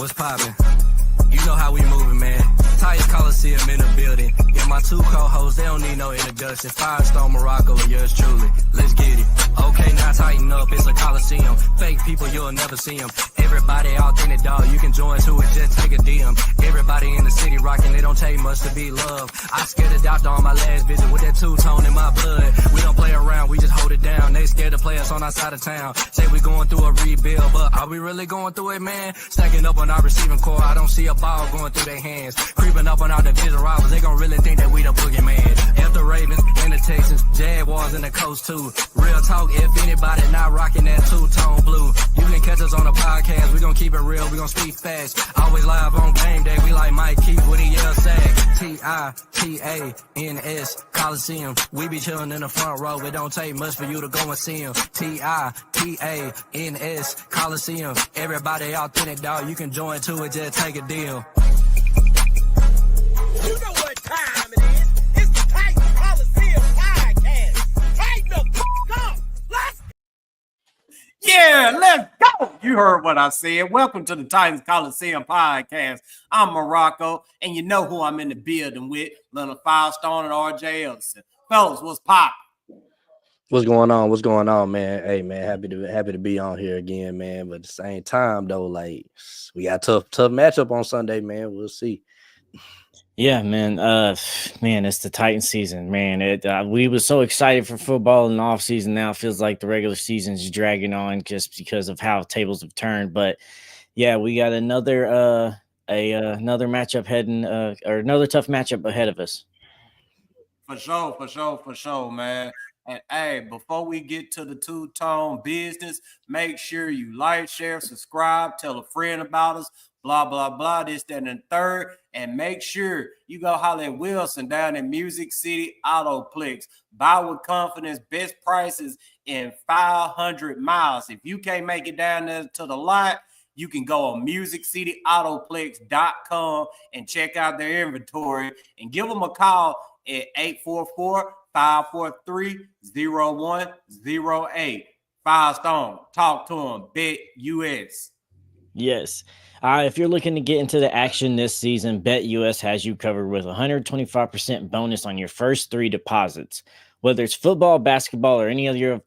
what's poppin'? You know how we moving, man. Titans Colosseum in the building. Yeah, my two co-hosts, they don't need no introduction. Firestone, Morocco, and yours truly. Let's get it. Okay, now tighten up, it's a Coliseum. Fake people, you'll never see them. Everybody authentic, dog, you can join to it, just take a DM. Everybody in the city rocking, they don't take much to be loved. I scared the doctor on my last visit with that two-tone in my blood. We don't play around, we just hold it down. They scared to play us on our side of town. Say we going through a rebuild, but are we really going through it, man? Stacking up on our receiving core, I don't see a ball going through their hands. Creeping up on our division rivals, they gon' really think that we the boogeyman. F the Ravens and the Texans, Jaguars and the Coast too. Real talk, if anybody not rocking that two-tone blue, you can catch us on the podcast. We gon' keep it real, we gon' speak fast. Always live on game day, we like Mike Keith with he yell sag. Titans Colosseum. We be chillin' in the front row, it don't take much for you to go and see him. Titans Colosseum. Everybody authentic, dog, you can join to it, just take a deal. You know what time it is. It's the Titans Colosseum Podcast. Tighten the f*** up. Let's Yeah, let's go. You heard what I said. Welcome to the Titans Colosseum Podcast. I'm Morocco, and you know who I'm in the building with, Little Firestone and RJ Ellison. Fellas, what's poppin'? What's going on? What's going on, man? Hey, man, happy to be on here again, man. But at the same time, though, like we got tough matchup on Sunday, man. We'll see. Yeah, man. It's the Titans season, man. We was so excited for football in the offseason. Now it feels like the regular season is dragging on just because of how tables have turned. But yeah, we got another matchup heading, or another tough matchup ahead of us. For sure, man. And hey, before we get to the two-tone business, make sure you like, share, subscribe, tell a friend about us, blah, blah, blah, this, that, and the third. And make sure you go holler at Wilson down in Music City Autoplex. Buy with confidence, best prices in 500 miles. If you can't make it down there to the lot, you can go on musiccityAutoplex.com and check out their inventory and give them a call at 844-543-0108. Firestone, talk to them. Bet US. Yes. If you're looking to get into the action this season, BetUS has you covered with 125% bonus on your first 3 deposits. Whether it's football, basketball, or any of your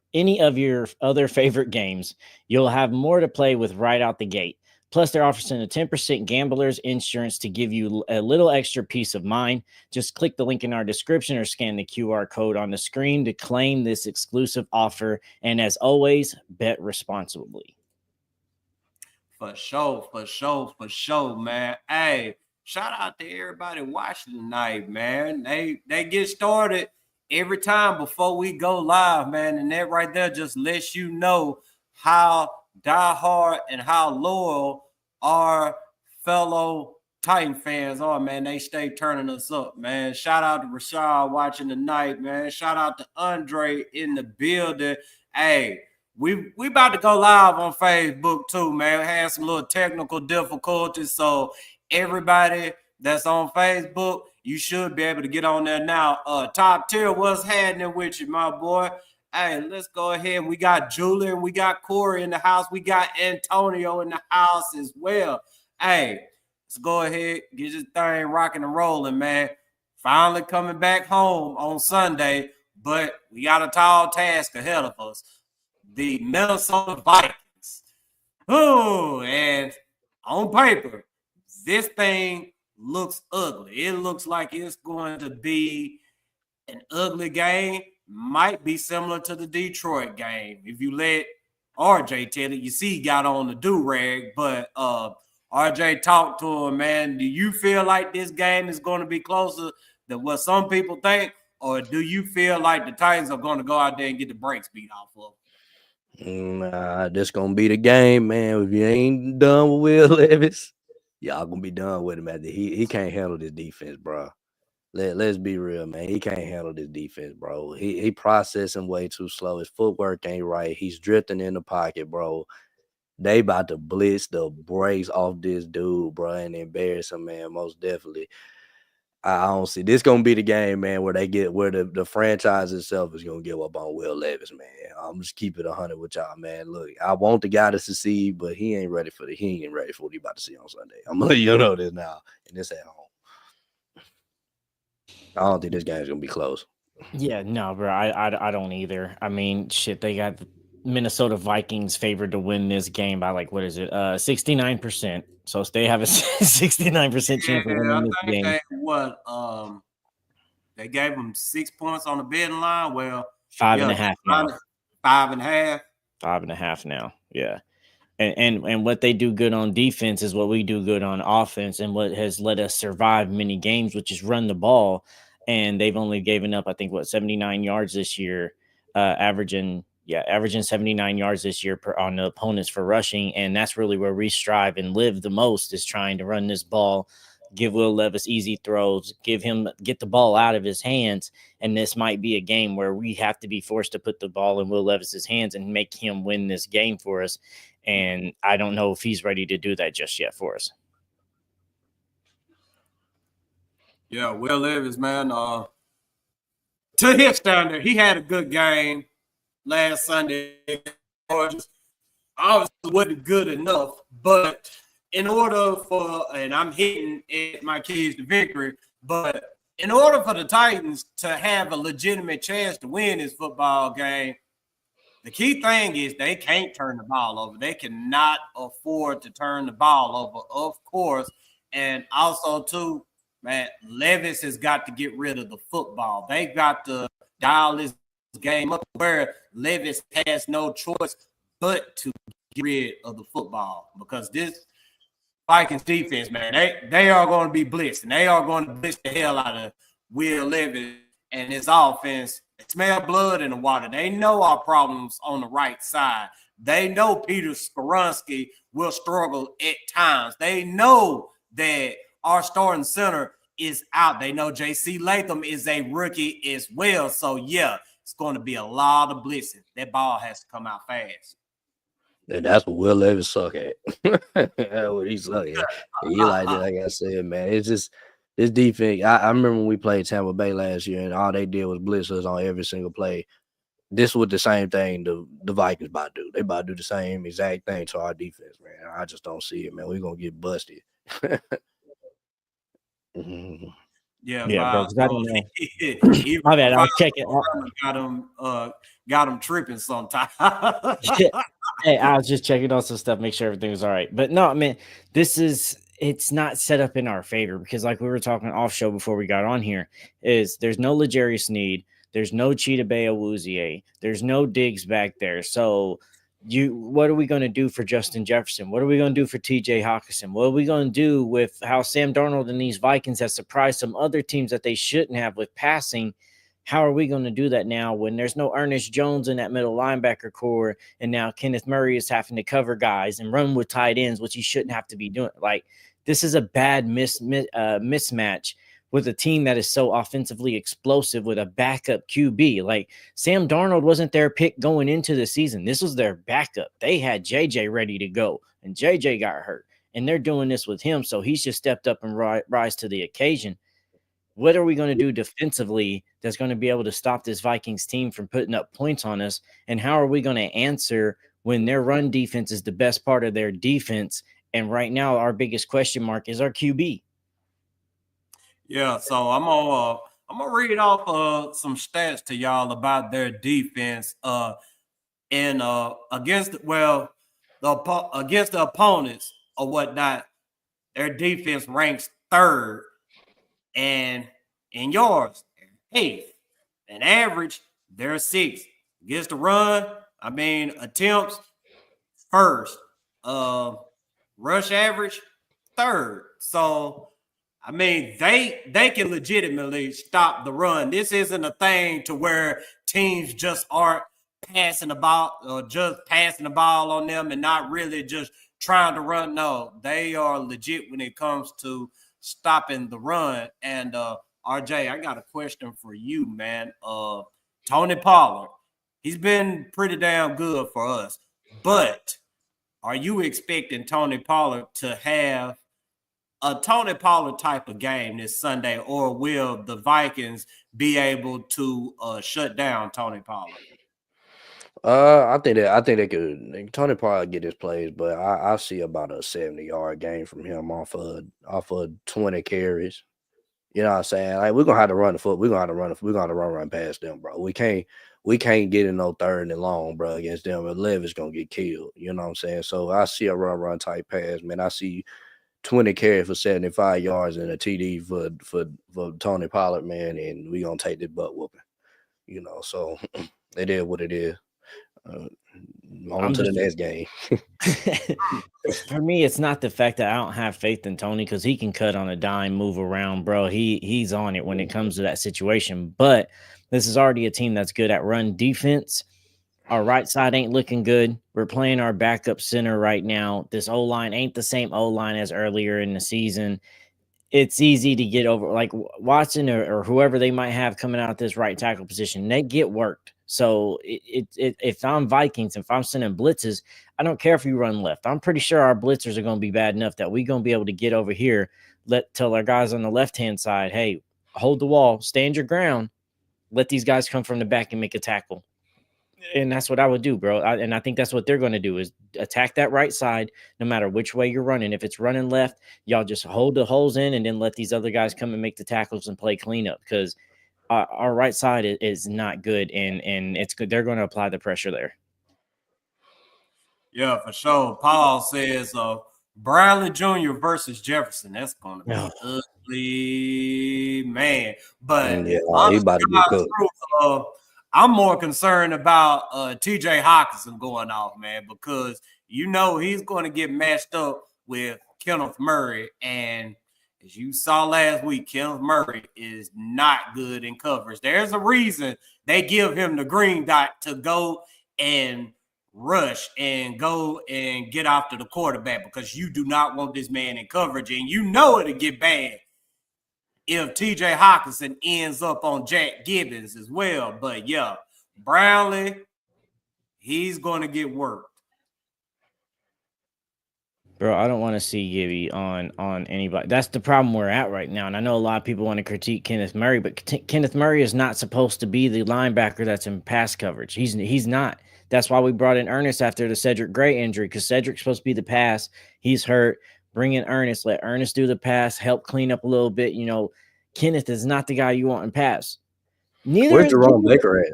other favorite games, you'll have more to play with right out the gate. Plus, they're offering a 10% gambler's insurance to give you a little extra peace of mind. Just click the link in our description or scan the QR code on the screen to claim this exclusive offer. And as always, bet responsibly. For sure, man. Hey, shout out to everybody watching tonight, man. They get started every time before we go live, man. And that right there just lets you know how diehard and how loyal our fellow Titan fans are, man. They stay turning us up, man. Shout out to Rashad watching tonight, man. Shout out to Andre in the building. Hey, we about to go live on Facebook too, man. We had some little technical difficulties, so everybody that's on Facebook, you should be able to get on there now. Top tier, what's happening with you, my boy? Hey, let's go ahead. We got Julian, we got Corey in the house, we got Antonio in the house as well. Hey, let's go ahead, get this thing rocking and rolling, man. Finally coming back home on Sunday, but we got a tall task ahead of us. The Minnesota Vikings. Oh, and on paper, this thing looks ugly. It looks like it's going to be an ugly game. Might be similar to the Detroit game. If you let RJ tell it, you see he got on the do-rag, but RJ talked to him, man. Do you feel like this game is going to be closer than what some people think, or do you feel like the Titans are going to go out there and get the brakes beat off of them? Nah, this gonna be the game, man. If you ain't done with Will Levis, y'all gonna be done with him after he can't handle this defense, bro. Let's be real, man. He can't handle this defense, bro. He processing way too slow. His footwork ain't right. He's drifting in the pocket, bro. They about to blitz the brakes off this dude, bro, and embarrass him, man, most definitely. I don't see this gonna be the game, man, where the franchise itself is gonna give up on Will Levis, man. I'm just keep it 100 with y'all, man. Look, I want the guy to succeed, but he ain't ready for what he about to see on Sunday. I'm gonna let you know this now, and this at home. I don't think this game's gonna be close. Yeah, no, bro. I don't either. I mean, shit, they got the Minnesota Vikings favored to win this game by 69%. So they have a 69% chance of winning this game. They gave them 6 points on the betting line. Well, 5.5 now. 5.5. 5.5 now. Yeah. And what they do good on defense is what we do good on offense, and what has let us survive many games, which is run the ball. And they've only given up, I think, 79 yards this year, averaging 79 yards this year on the opponents for rushing. And that's really where we strive and live the most, is trying to run this ball, give Will Levis easy throws, get the ball out of his hands. And this might be a game where we have to be forced to put the ball in Will Levis's hands and make him win this game for us. And I don't know if he's ready to do that just yet for us. Yeah, Will Levis, man. To his standard, he had a good game last Sunday. Obviously wasn't good enough, but in order for, and I'm hitting at my keys to victory, but in order for the Titans to have a legitimate chance to win this football game, the key thing is they can't turn the ball over. They cannot afford to turn the ball over, of course. And also, too, man, Levis has got to get rid of the football. They got to dial this game up where Levis has no choice but to get rid of the football, because this Vikings defense, man, they are going to be blitzed, and they are going to blitz the hell out of Will Levis and his offense. They smell blood in the water. They know our problems on the right side. They know Peter Skoronski will struggle at times. They know that our starting center is out. They know J.C. Latham is a rookie as well. So, yeah, it's going to be a lot of blitzing. That ball has to come out fast. And that's what Will Levis suck at. That's what he suck at. He like I said, man. It's just this defense. I remember when we played Tampa Bay last year, and all they did was blitz us on every single play. This was the same thing the Vikings about to do. They about to do the same exact thing to our defense, man. I just don't see it, man. We're going to get busted. Mm-hmm. Yeah, bro. I don't know. My bad. I'll check it. Got him tripping sometimes. Hey, I was just checking on some stuff, make sure everything was all right. But no, man, it's not set up in our favor, because like we were talking off show before we got on here, is there's no L'Jarius Sneed, there's no Cheetah Awuzie, there's no Diggs back there. So what are we going to do for Justin Jefferson? What are we going to do for TJ Hawkinson? What are we going to do with how Sam Darnold and these Vikings have surprised some other teams that they shouldn't have with passing? How are we going to do that now when there's no Ernest Jones in that middle linebacker core, and now Kenneth Murray is having to cover guys and run with tight ends, which he shouldn't have to be doing? Like, this is a bad mismatch with a team that is so offensively explosive with a backup QB. Like, Sam Darnold wasn't their pick going into the season. This was their backup. They had JJ ready to go, and JJ got hurt, and they're doing this with him. So he's just stepped up and rise to the occasion. What are we going to do defensively that's going to be able to stop this Vikings team from putting up points on us? And how are we going to answer when their run defense is the best part of their defense? And right now, our biggest question mark is our QB. Yeah, so I'm gonna read off some stats to y'all about their defense. And against the opponents or whatnot, their defense ranks third. And in yards, they're 8th. And average, they're 6th. Against the run, attempts, 1st. Rush average, 3rd. So, they can legitimately stop the run. This isn't a thing to where teams just aren't passing the ball or just passing the ball on them and not really just trying to run. No, they are legit when it comes to stopping the run. And RJ, I got a question for you, man. Tony Pollard, he's been pretty damn good for us, but are you expecting Tony Pollard to have a Tony Pollard type of game this Sunday, or will the Vikings be able to shut down Tony Pollard? I think they could. Tony Pollard get his plays, but I see about a 70-yard game from him off of 20 carries. You know what I'm saying? Like, we're gonna have to run the foot. We're gonna have to run past them, bro. We can't get in no third and long, bro, against them. Levis gonna get killed. You know what I'm saying? So I see a run type pass, man. I see 20 carries for 75 yards and a TD for Tony Pollard, man, and we gonna take this butt whooping. You know, so it is what it is. On to the next game. For me, it's not the fact that I don't have faith in Tony, because he can cut on a dime, move around, bro. He's on it when it comes to that situation. But this is already a team that's good at run defense. Our right side ain't looking good. We're playing our backup center right now. This O-line ain't the same O-line as earlier in the season. It's easy to get over, like Watson or whoever they might have coming out this right tackle position. They get worked. So if I'm Vikings, if I'm sending blitzes, I don't care if you run left. I'm pretty sure our blitzers are going to be bad enough that we're going to be able to get over here, tell our guys on the left-hand side, hey, hold the wall, stand your ground, let these guys come from the back and make a tackle. And that's what I would do, bro. And I think that's what they're going to do, is attack that right side no matter which way you're running. If it's running left, y'all just hold the holes in and then let these other guys come and make the tackles and play cleanup, because our right side is not good, and it's good. They're going to apply the pressure there. Yeah, for sure. Paul says Bradley Jr. versus Jefferson. That's going to be ugly, man. But yeah, he about to get cooked. I'm more concerned about T.J. Hockenson going off, man, because you know he's going to get matched up with Kenneth Murray. And as you saw last week, Kenneth Murray is not good in coverage. There's a reason they give him the green dot to go and rush and go and get after the quarterback, because you do not want this man in coverage, and you know it'll get bad if T.J. Hockenson ends up on Jack Gibbons as well. But, yeah, Brownlee, he's going to get worked. Bro, I don't want to see Gibby on anybody. That's the problem we're at right now. And I know a lot of people want to critique Kenneth Murray, but Kenneth Murray is not supposed to be the linebacker that's in pass coverage. He's not. That's why we brought in Ernest after the Cedric Gray injury, because Cedric's supposed to be the pass. He's hurt. Bring in Ernest. Let Ernest do the pass. Help clean up a little bit. You know, Kenneth is not the guy you want in pass. Where's Jerome Baker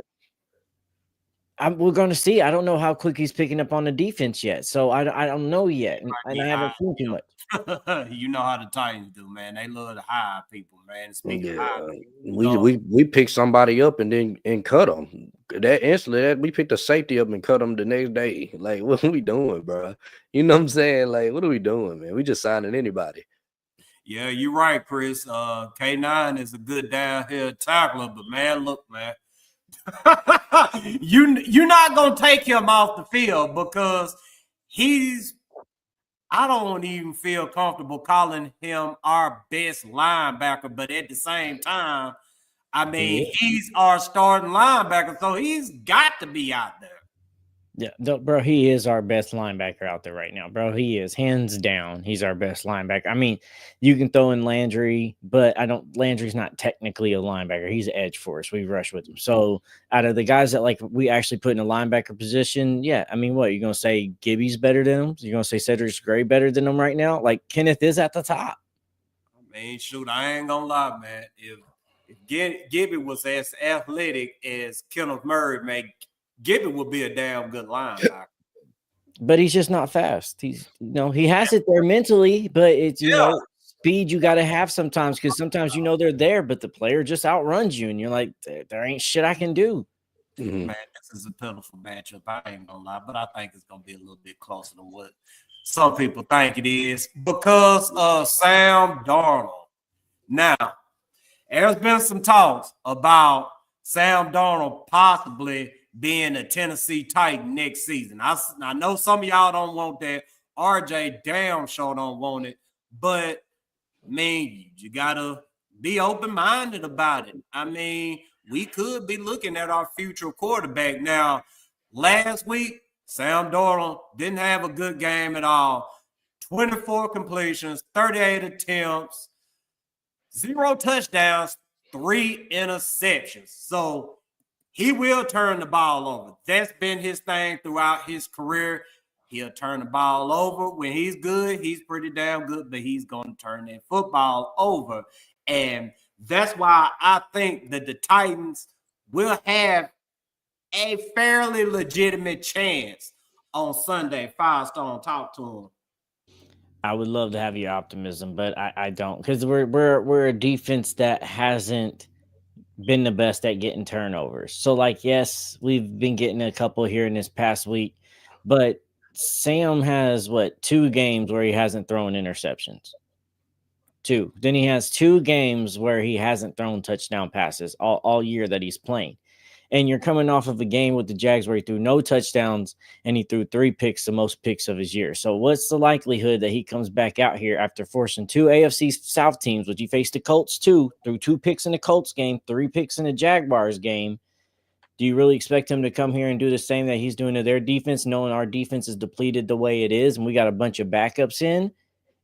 at? We're going to see. I don't know how quick he's picking up on the defense yet. So I don't know yet. And I haven't seen too much. You know how the Titans do, man. They love to hire people, man. Speaking of hiring, we pick somebody up and cut them. That instantly, we picked a safety up and cut them the next day. Like, what are we doing, bro? You know what I'm saying? Like, what are we doing, man? We just signing anybody. Yeah, you're right, Chris. K9 is a good downhill tackler, but man, look, man. You're not gonna take him off the field, because I don't even feel comfortable calling him our best linebacker, but at the same time, I mean, he's our starting linebacker, so he's got to be out there. Yeah, bro, he is our best linebacker out there right now, bro. He is, hands down. He's our best linebacker. I mean, you can throw in Landry, but Landry's not technically a linebacker. He's an edge for us. We rush with him. So out of the guys that like we actually put in a linebacker position, yeah, I mean, what, you're going to say Gibby's better than him? You're going to say Cedric Gray better than him right now? Like, Kenneth is at the top. I mean, shoot, I ain't going to lie, man. If Gibby was as athletic as Kenneth Murray, man, Gibby would be a damn good linebacker. But he's just not fast. He has it there mentally, but it's, you know, speed you got to have sometimes, because sometimes, you know, they're there, but the player just outruns you and you're like, there ain't shit I can do. Man, this is a pitiful matchup. I ain't gonna lie, but I think it's gonna be a little bit closer than what some people think it is, because of Sam Darnold. Now, there's been some talks about Sam Darnold possibly being a Tennessee Titan next season. I know some of y'all don't want that. RJ damn sure don't want it. But, I mean, you got to be open-minded about it. I mean, we could be looking at our future quarterback. Now, last week, Sam Darnold didn't have a good game at all. 24 completions, 38 attempts, 0 touchdowns, 3 interceptions. So he will turn the ball over. That's been his thing throughout his career. He'll turn the ball over. When he's good, he's pretty damn good, but he's going to turn that football over. And that's why I think that the Titans will have a fairly legitimate chance on Sunday. Firestone, talk to him. I would love to have your optimism, but I don't, because we're a defense that hasn't been the best at getting turnovers. So, like, yes, we've been getting a couple here in this past week, but Sam has 2 games where he hasn't thrown interceptions. 2. Then he has 2 games where he hasn't thrown touchdown passes all year that he's playing. And you're coming off of a game with the Jags where he threw no touchdowns and he threw 3 picks, the most picks of his year. So what's the likelihood that he comes back out here after forcing 2 AFC South teams, which he faced the Colts too, threw 2 picks in the Colts game, 3 picks in the Jaguars game? Do you really expect him to come here and do the same that he's doing to their defense, knowing our defense is depleted the way it is and we got a bunch of backups in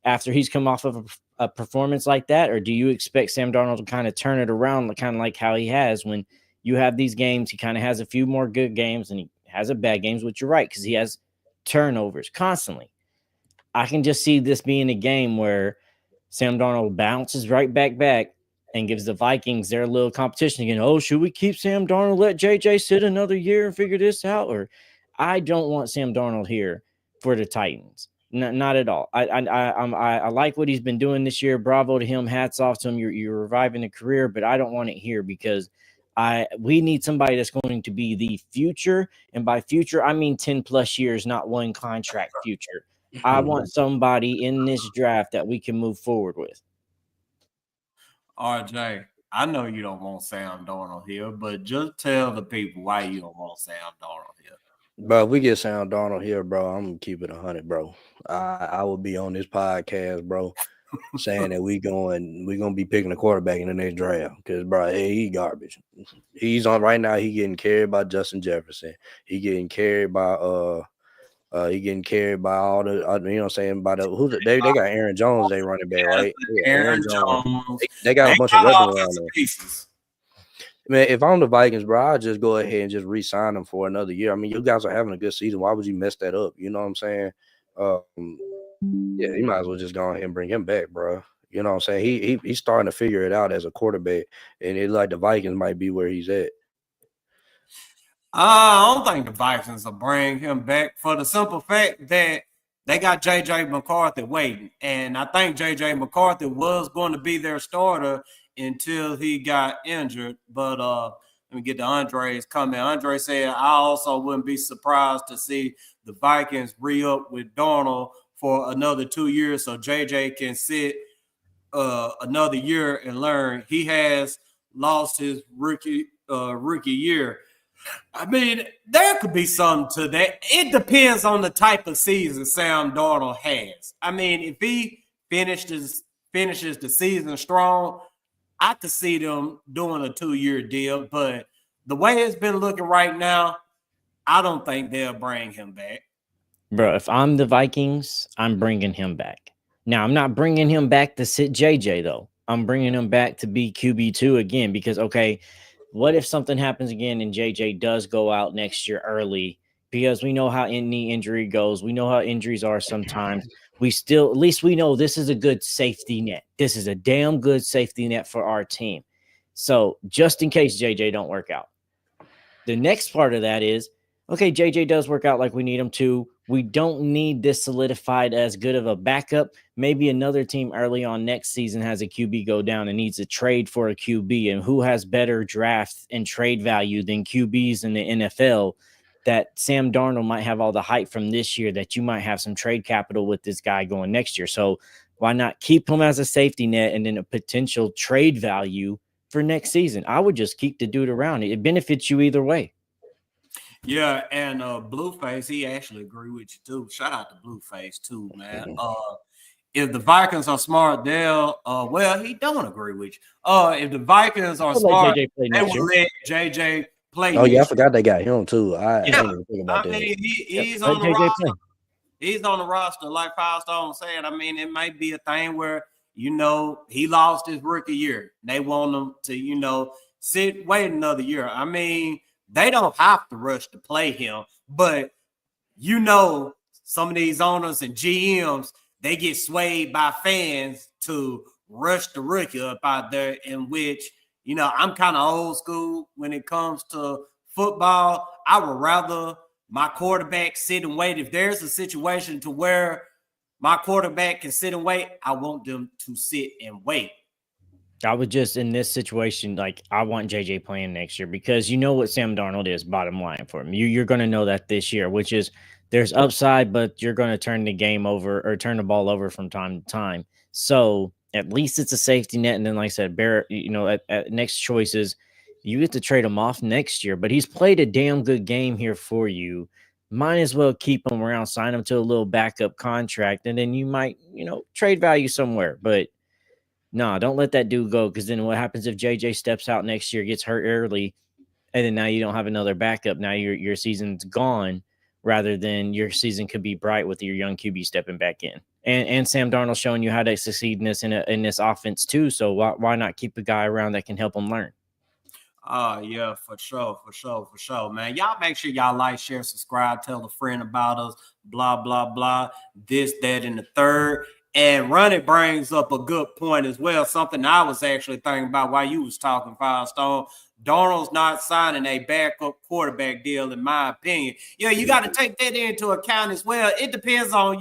after he's come off of a performance like that? Or do you expect Sam Darnold to kind of turn it around, kind of like how he has when you have these games? He kind of has a few more good games and he has a bad games, which you're right, because he has turnovers constantly. I can just see this being a game where Sam Darnold bounces right back and gives the Vikings their little competition again. Oh, should we keep Sam Darnold, let JJ sit another year and figure this out? Or I don't want Sam Darnold here for the Titans. Not at all. I like what he's been doing this year. Bravo to him. Hats off to him. You're reviving a career, but I don't want it here because we need somebody that's going to be the future. And by future, I mean 10 plus years, not one contract future. I want somebody in this draft that we can move forward with. RJ, I know you don't want Sam Darnold here, but just tell the people why you don't want Sam Darnold here. Bro, if we get Sam Darnold here, bro, I'm gonna keep it 100, bro. I will be on this podcast, bro, saying that we're gonna be picking a quarterback in the next draft because, bro, he garbage. He's on right now. He getting carried by Justin Jefferson. He getting carried by all the you know what I'm saying, by the they got Aaron Jones, they running back, right? Yeah, Aaron Jones. They got a bunch of weapons around there. Pieces. Man, if I'm the Vikings, bro, I'll just go ahead and just re-sign him for another year. I mean, you guys are having a good season. Why would you mess that up? You know what I'm saying? Yeah, you might as well just go ahead and bring him back, bro. You know what I'm saying? He's starting to figure it out as a quarterback, and it's like the Vikings might be where he's at. I don't think the Vikings will bring him back for the simple fact that they got J.J. McCarthy waiting. And I think J.J. McCarthy was going to be their starter until he got injured. But let me get to Andre's comment. Andre said, I also wouldn't be surprised to see the Vikings re-up with Darnold for another 2 years so J.J. can sit another year and learn. He has lost his rookie year. I mean, there could be something to that. It depends on the type of season Sam Darnold has. I mean, if he finishes the season strong, I could see them doing a 2-year deal. But the way it's been looking right now, I don't think they'll bring him back. Bro, if I'm the Vikings, I'm bringing him back. Now, I'm not bringing him back to sit JJ, though. I'm bringing him back to be QB2 again because, okay, what if something happens again and JJ does go out next year early? Because we know how knee injury goes. We know how injuries are sometimes. At least we know this is a good safety net. This is a damn good safety net for our team. So just in case JJ don't work out. The next part of that is, okay, JJ does work out like we need him to. We don't need this solidified as good of a backup. Maybe another team early on next season has a QB go down and needs a trade for a QB. And who has better draft and trade value than QBs in the NFL? That Sam Darnold might have all the hype from this year that you might have some trade capital with this guy going next year. So why not keep him as a safety net and then a potential trade value for next season? I would just keep the dude around. It benefits you either way. Yeah, and Blueface, he actually agree with you too. Shout out to Blueface too, man. If the Vikings are smart, they'll he don't agree with you. If the Vikings are smart, they will let JJ play. Oh yeah, I forgot they got him too. I didn't even think about that. He's on the roster. He's on the roster, like Firestone said. I mean, it might be a thing where, he lost his rookie year. They want him to, wait another year. I mean, they don't have to rush to play him, but some of these owners and GMs, they get swayed by fans to rush the rookie up out there, in which, I'm kind of old school when it comes to football. I would rather my quarterback sit and wait. If there's a situation to where my quarterback can sit and wait, I want them to sit and wait. I would just, in this situation, I want JJ playing next year, because you know what Sam Darnold is, bottom line for him. You're going to know that this year, which is there's upside, but you're going to turn the game over or turn the ball over from time to time. So at least it's a safety net. And then, like I said, Barrett, at next choices, you get to trade him off next year, but he's played a damn good game here for you. Might as well keep him around, sign him to a little backup contract, and then you might, trade value somewhere. But no, don't let that dude go, because then what happens if JJ steps out next year, gets hurt early, and then now you don't have another backup? Now your season's gone, rather than your season could be bright with your young QB stepping back in. And Sam Darnold showing you how to succeed in this offense too. So why not keep a guy around that can help him learn? Yeah, for sure, man. Y'all make sure y'all like, share, subscribe, tell a friend about us, blah, blah, blah, this, that, and the third. And Ronnie brings up a good point as well, something I was actually thinking about while you was talking, Firestone. Darnold's not signing a backup quarterback deal, in my opinion. You got to take that into account as well. It depends on,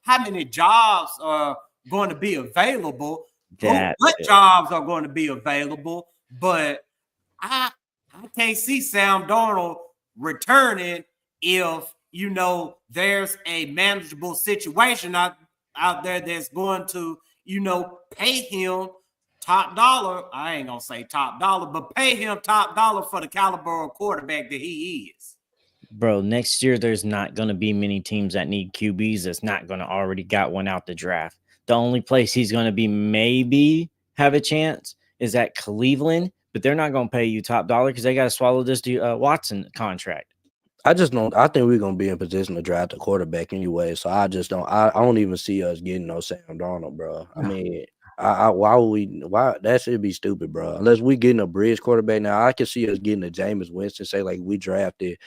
how many jobs are going to be available, what jobs are going to be available. But I can't see Sam Darnold returning if, there's a manageable situation out there that's going to, pay him top dollar. I ain't going to say top dollar, but pay him top dollar for the caliber of quarterback that he is. Bro, next year there's not going to be many teams that need QBs that's not going to already got one out the draft. The only place he's going to be maybe have a chance is at Cleveland, but they're not going to pay you top dollar because they got to swallow this Watson contract. I just don't. I think we're gonna be in position to draft a quarterback anyway. So I just don't. I don't even see us getting no Sam Darnold, bro. I mean, why would we? Why that should be stupid, bro. Unless we getting a bridge quarterback now, I can see us getting a Jameis Winston. Say we drafted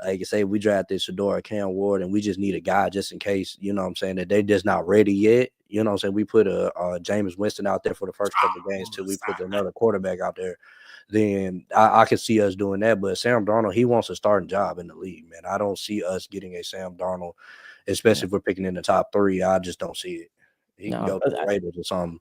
Shedeur Cam Ward, and we just need a guy just in case. You know what I'm saying, that they just not ready yet. You know what I'm saying. We put a Jameis Winston out there for the first couple of games till we put another quarterback out there. Then I can see us doing that. But Sam Darnold, he wants a starting job in the league, man. I don't see us getting a Sam Darnold, especially if we're picking in the top 3. I just don't see it. He can go to the Raiders or something.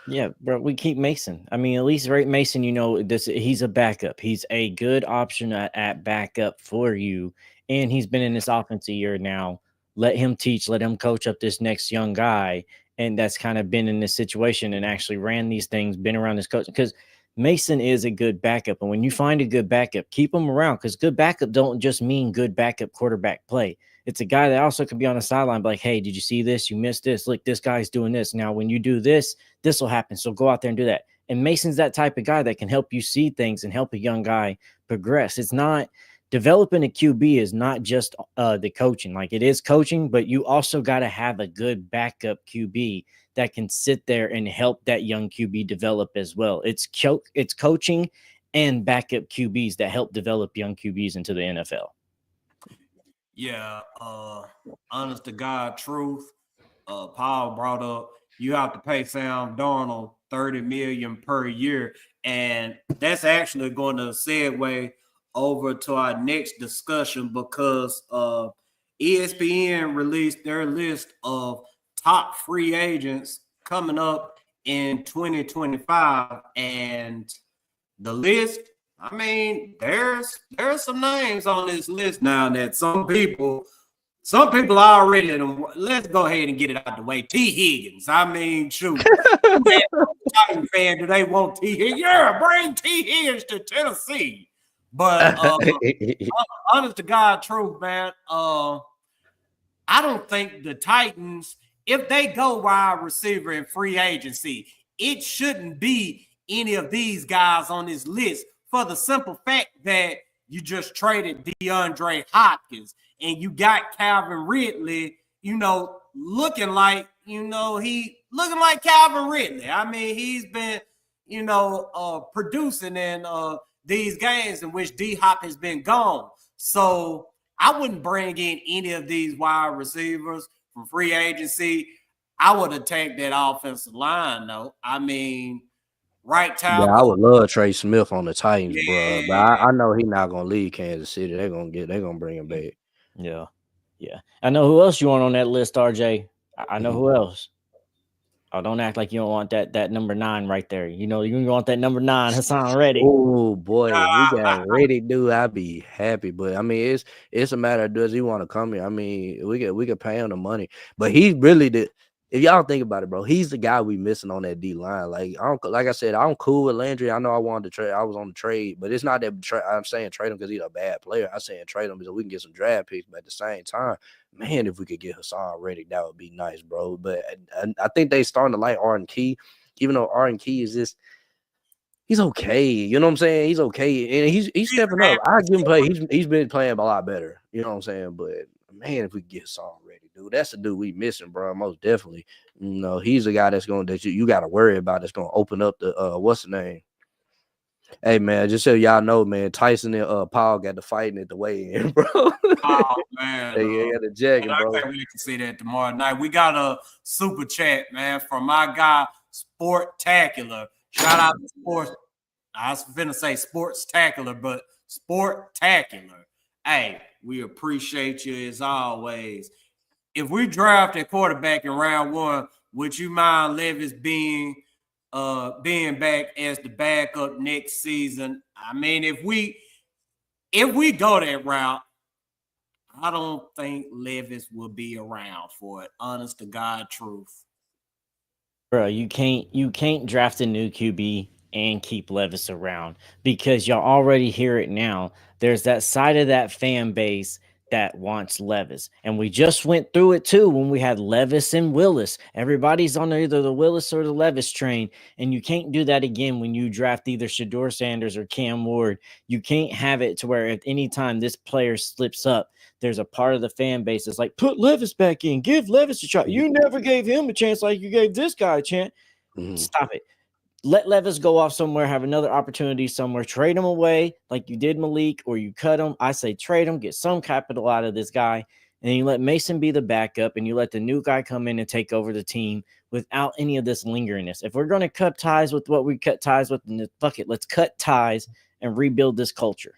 Yeah, bro, we keep Mason. I mean, at least Mason, he's a backup. He's a good option at backup for you. And he's been in this offense a year now. Let him teach, let him coach up this next young guy. And that's kind of been in this situation and actually ran these things, been around this coach. Because Mason is a good backup. And when you find a good backup, keep him around, because good backup don't just mean good backup quarterback play. It's a guy that also can be on the sideline, like, hey, did you see this? You missed this. Look, this guy's doing this. Now, when you do this, this will happen. So go out there and do that. And Mason's that type of guy that can help you see things and help a young guy progress. It's not developing a QB is not just the coaching. Like, it is coaching, but you also got to have a good backup QB that can sit there and help that young QB develop as well. It's coaching and backup QBs that help develop young QBs into the NFL. Yeah, honest to God truth, Paul brought up, you have to pay Sam Darnold $30 million per year, and that's actually going to segue over to our next discussion, because ESPN released their list of top free agents coming up in 2025, and the list, I mean, there's some names on this list now that some people already, let's go ahead and get it out the way. T. Higgins. I mean, shoot. Titan fan, do they want T. Higgins? Yeah, bring T. Higgins to Tennessee. But honest to God truth, man, I don't think the Titans, if they go wide receiver in free agency, it shouldn't be any of these guys on this list, for the simple fact that you just traded DeAndre Hopkins and you got Calvin Ridley looking like, he looking like Calvin Ridley. I mean, he's been, producing in these games in which D-Hop has been gone. So I wouldn't bring in any of these wide receivers from free agency. I would attack that offensive line, though. I mean, right tackle. Yeah, I would love Trey Smith on the Titans, Yeah. bro. But I know he's not gonna leave Kansas City. They're gonna bring him back. Yeah. I know who else you want on that list, RJ. I know who else. Oh, don't act like you don't want that number 9 right there. You want that number 9, Hassan Reddick. Oh boy, if we got Reddick, dude, I'd be happy. But I mean, it's a matter of, does he want to come here? I mean, we could pay him the money, but he really did. If y'all think about it, bro, he's the guy we missing on that D line. Like I said, I'm cool with Landry. I know I wanted to trade. I was on the trade, but it's not that I'm saying trade him because he's a bad player. I'm saying trade him because we can get some draft picks. But at the same time, man, if we could get Hassan Reddick, that would be nice, bro. But I think they starting to like Arden Key, even though Arden Key is just, he's okay. You know what I'm saying? He's okay, and he's stepping up. I give him play. He's been playing a lot better. You know what I'm saying? But man, if we get Hassan Reddick, dude, that's the dude we missing, bro. Most definitely. He's the guy that you got to worry about. That's gonna open up the what's the name? Hey man, just so y'all know, man, Tyson and Paul got the fighting at the weigh-in, bro. Oh man, they got the jacket, bro. I think we can see that tomorrow night. We got a super chat, man, from my guy Sportacular. Shout out to Sports. I was finna say Sportstacular, but Sportacular. Hey, we appreciate you as always. If we draft a quarterback in round 1, would you mind Levis being back as the backup next season? I mean, if we go that route, I don't think Levis will be around for it. Honest to God truth. Bro, you can't draft a new QB and keep Levis around, because y'all already hear it now. There's that side of that fan base that wants Levis. And we just went through it too when we had Levis and Willis. Everybody's on either the Willis or the Levis train. And you can't do that again when you draft either Shedeur Sanders or Cam Ward. You can't have it to where at any time this player slips up, there's a part of the fan base that's like, put Levis back in, give Levis a shot. You never gave him a chance like you gave this guy a chance. Stop it. Let Levis go off somewhere, have another opportunity somewhere, trade him away like you did Malik, or you cut him. I say trade him, get some capital out of this guy, and you let Mason be the backup, and you let the new guy come in and take over the team without any of this lingeringness. If we're going to cut ties with what we cut ties with, then fuck it, let's cut ties and rebuild this culture.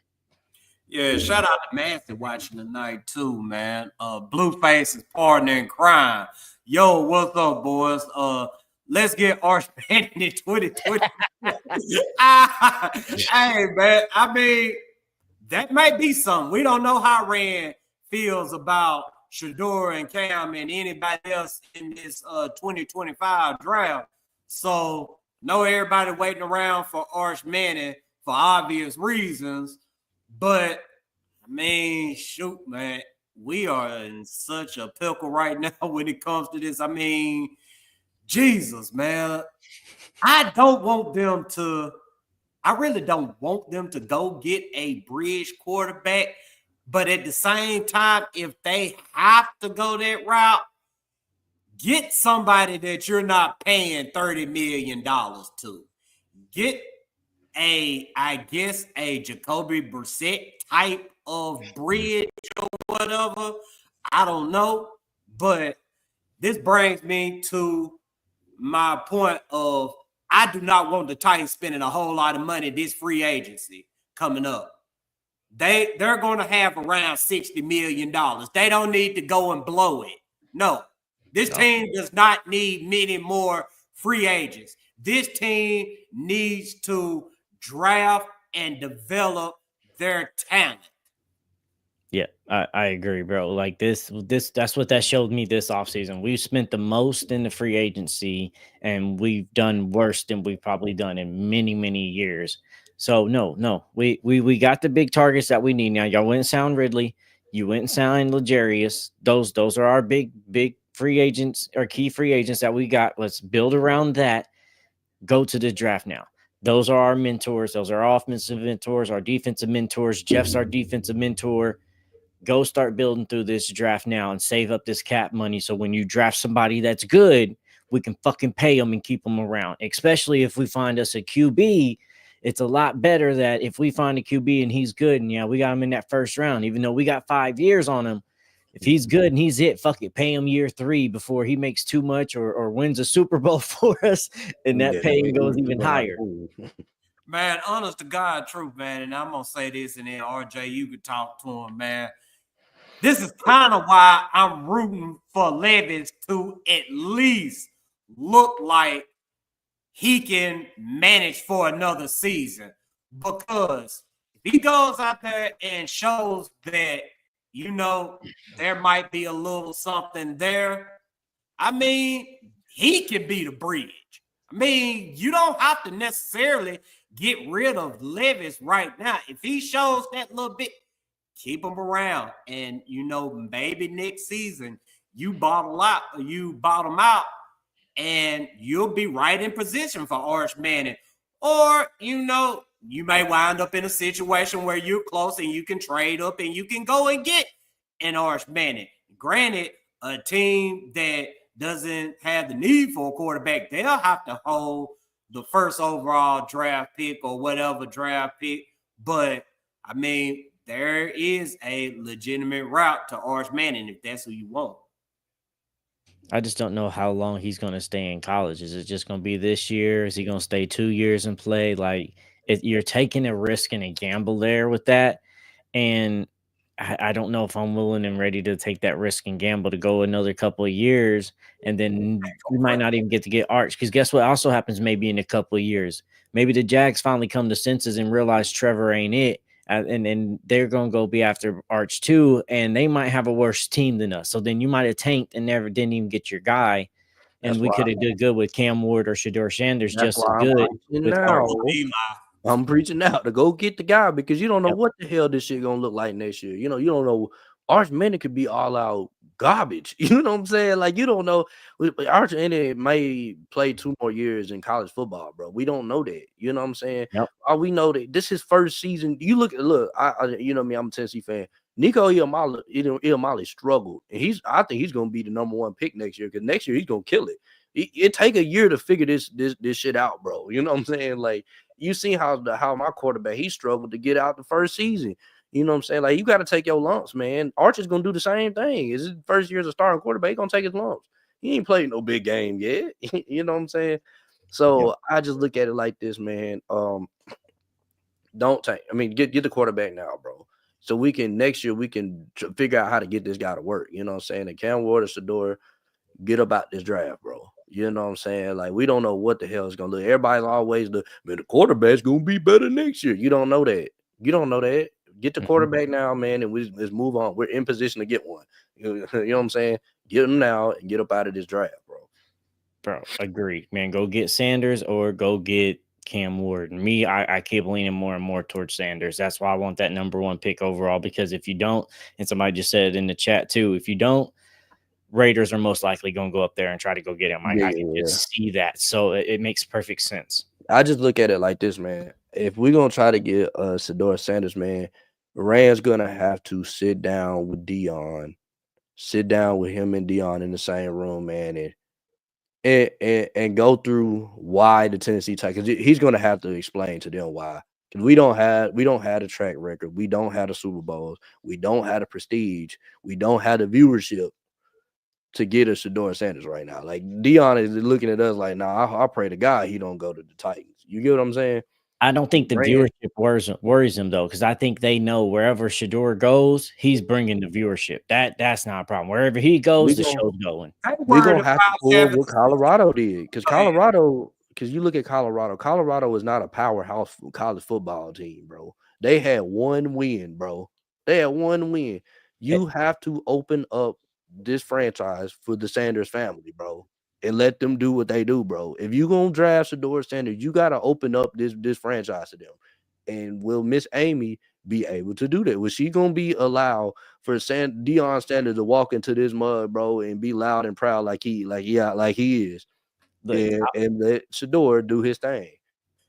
Yeah, shout out to Matthew watching tonight too, man. Blueface is partner in crime. Yo, what's up, boys? Let's get Arch Manning in 2020. Hey, man. I mean, that might be something. We don't know how Rand feels about Shedeur and Cam and anybody else in this 2025 draft. So, know everybody waiting around for Arch Manning for obvious reasons. But, I mean, shoot, man. We are in such a pickle right now when it comes to this. I mean, Jesus, man. I really don't want them to go get a bridge quarterback. But at the same time, if they have to go that route, get somebody that you're not paying $30 million to. Get a Jacoby Brissett type of bridge or whatever. I don't know. But this brings me to my point of, I do not want the Titans spending a whole lot of money this free agency coming up. They're going to have around $60 million. They don't need to go and blow it. No, this team does not need many more free agents. This team needs to draft and develop their talent. Yeah, I agree, bro. Like this, that's what that showed me this offseason. We've spent the most in the free agency, and we've done worse than we've probably done in many, many years. So no, we got the big targets that we need now. Y'all went and signed Ridley. You went and signed L'Jarius. Those are our big free agents, or key free agents that we got. Let's build around that. Go to the draft now. Those are our mentors. Those are our offensive mentors, our defensive mentors. Jeff's our defensive mentor. Go start building through this draft now and save up this cap money. So when you draft somebody that's good, we can fucking pay them and keep them around. Especially if we find us a QB, it's a lot better that if we find a QB and he's good, and yeah, we got him in that first round, even though we got 5 years on him. If he's good and he's it, fuck it, pay him year 3 before he makes too much or wins a Super Bowl for us, and that pay goes even higher. Man, honest to God truth, man, and I'm going to say this, and then RJ, you could talk to him, man. This is kind of why I'm rooting for Levis to at least look like he can manage for another season. Because if he goes out there and shows that, you know, there might be a little something there, I mean, he can be the bridge. I mean, you don't have to necessarily get rid of Levis right now. If he shows that little bit, keep him around. And, you know, maybe next season you bottom out and you'll be right in position for Arch Manning. Or, you know, you may wind up in a situation where you're close and you can trade up and you can go and get an Arch Manning. Granted, a team that doesn't have the need for a quarterback, they'll have to hold the first overall draft pick or whatever draft pick. But, I mean, there is a legitimate route to Arch Manning if that's who you want. I just don't know how long he's going to stay in college. Is it just going to be this year? Is he going to stay 2 years and play? Like, you're taking a risk and a gamble there with that. And I don't know if I'm willing and ready to take that risk and gamble to go another couple of years. And then we might not even get to get Arch. Because guess what also happens maybe in a couple of years? Maybe the Jags finally come to senses and realize Trevor ain't it. And they're going to go be after Arch too, and they might have a worse team than us. So then you might have tanked and didn't even get your guy, and we could have did good with Cam Ward or Shedeur Sanders just as good. I'm preaching now to go get the guy because you don't know what the hell this shit gonna look like next year. You know, you don't know. Arch Manning could be all out garbage. You know what I'm saying? Like, you don't know. Arch Manning may play 2 more years in college football, bro. We don't know that. You know what I'm saying? Yep. All we know that this is his first season. You look, I you know me, I'm a Tennessee fan. Nico Iamale struggled, and I think he's gonna be the number 1 pick next year because next year he's gonna kill it. It take a year to figure this shit out, bro. You know what I'm saying? Like, you see how my quarterback, he struggled to get out the first season. You know what I'm saying? Like, you got to take your lumps, man. Arch is going to do the same thing. It's his first year as a starting quarterback. He's going to take his lumps. He ain't played no big game yet. You know what I'm saying? So I just look at it like this, man. Don't tank. I mean, get the quarterback now, bro. So next year we can figure out how to get this guy to work. You know what I'm saying? And Cam Ward or Shedeur, get about this draft, bro. You know what I'm saying? Like, we don't know what the hell is going to look. Everybody's always man, the quarterback's going to be better next year. You don't know that. You don't know that. Get the quarterback now, man, and let's move on. We're in position to get one. You know what I'm saying? Get him now and get up out of this draft, bro. Bro, agree, man. Go get Sanders or go get Cam Ward. And me, I keep leaning more and more towards Sanders. That's why I want that number 1 pick overall, because if you don't, and somebody just said it in the chat too, if you don't, Raiders are most likely going to go up there and try to go get him. I can just see that. So it makes perfect sense. I just look at it like this, man. If we're going to try to get Shedeur Sanders, man, Rand's going to have to sit down with him and Dion in the same room, man, and go through why the Tennessee Titans. He's going to have to explain to them why. Because we don't have the track record. We don't have the Super Bowls. We don't have the prestige. We don't have the viewership to get a Shedeur Sanders right now. Like, Dion is looking at us like, nah, I pray to God he don't go to the Titans. You get what I'm saying? I don't think the viewership worries him, though, because I think they know wherever Shedeur goes, he's bringing the viewership. That's not a problem. Wherever he goes, the show's going. We're going to have to pull what Colorado did. Because you look at Colorado. Colorado is not a powerhouse college football team, bro. They had 1 win, bro. They had 1 win. You have to open up this franchise for the Sanders family, bro, and let them do what they do, bro. If you gonna draft Shedeur Sanders, you gotta open up this franchise to them. And will Miss Amy be able to do that? Was she gonna be allowed for Deion Sanders to walk into this mud, bro, and be loud and proud like he is, and let Shedeur do his thing?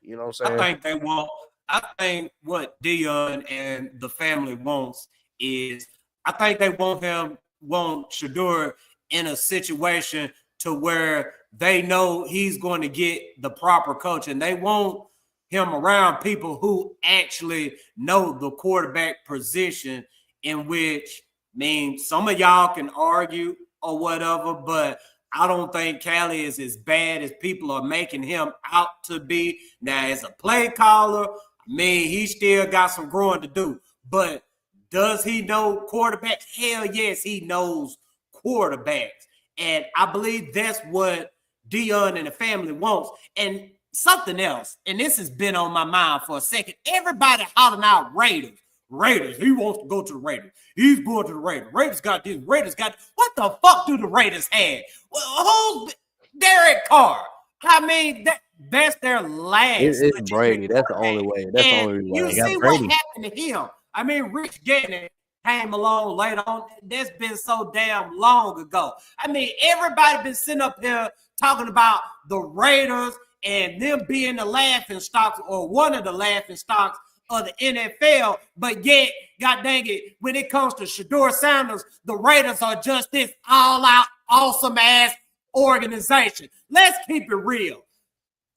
You know what I'm saying? I think they want. I think what Deion and the family wants is I think they want Shedeur in a situation to where they know he's going to get the proper coach, and they want him around people who actually know the quarterback position, in which, I mean, some of y'all can argue or whatever, but I don't think Callie is as bad as people are making him out to be. Now, as a play caller, I mean, he still got some growing to do, but does he know quarterbacks? Hell yes, he knows quarterbacks. And I believe that's what Dion and the family wants. And something else, and this has been on my mind for a second. Everybody hollering out Raiders. Raiders. He wants to go to the Raiders. He's going to the Raiders. Raiders got this. Raiders got – what the fuck do the Raiders have? Well, who's Derek Carr? I mean, that's their last. It's Brady. That's the only way. That's the only way. You see what happened to him. I mean, Rich Gannon came along later on. That's been so damn long ago. I mean, everybody been sitting up here talking about the Raiders and them being the laughing stocks or one of the laughing stocks of the NFL, but yet, god dang it, when it comes to Shedeur Sanders, the Raiders are just this all-out, awesome-ass organization. Let's keep it real.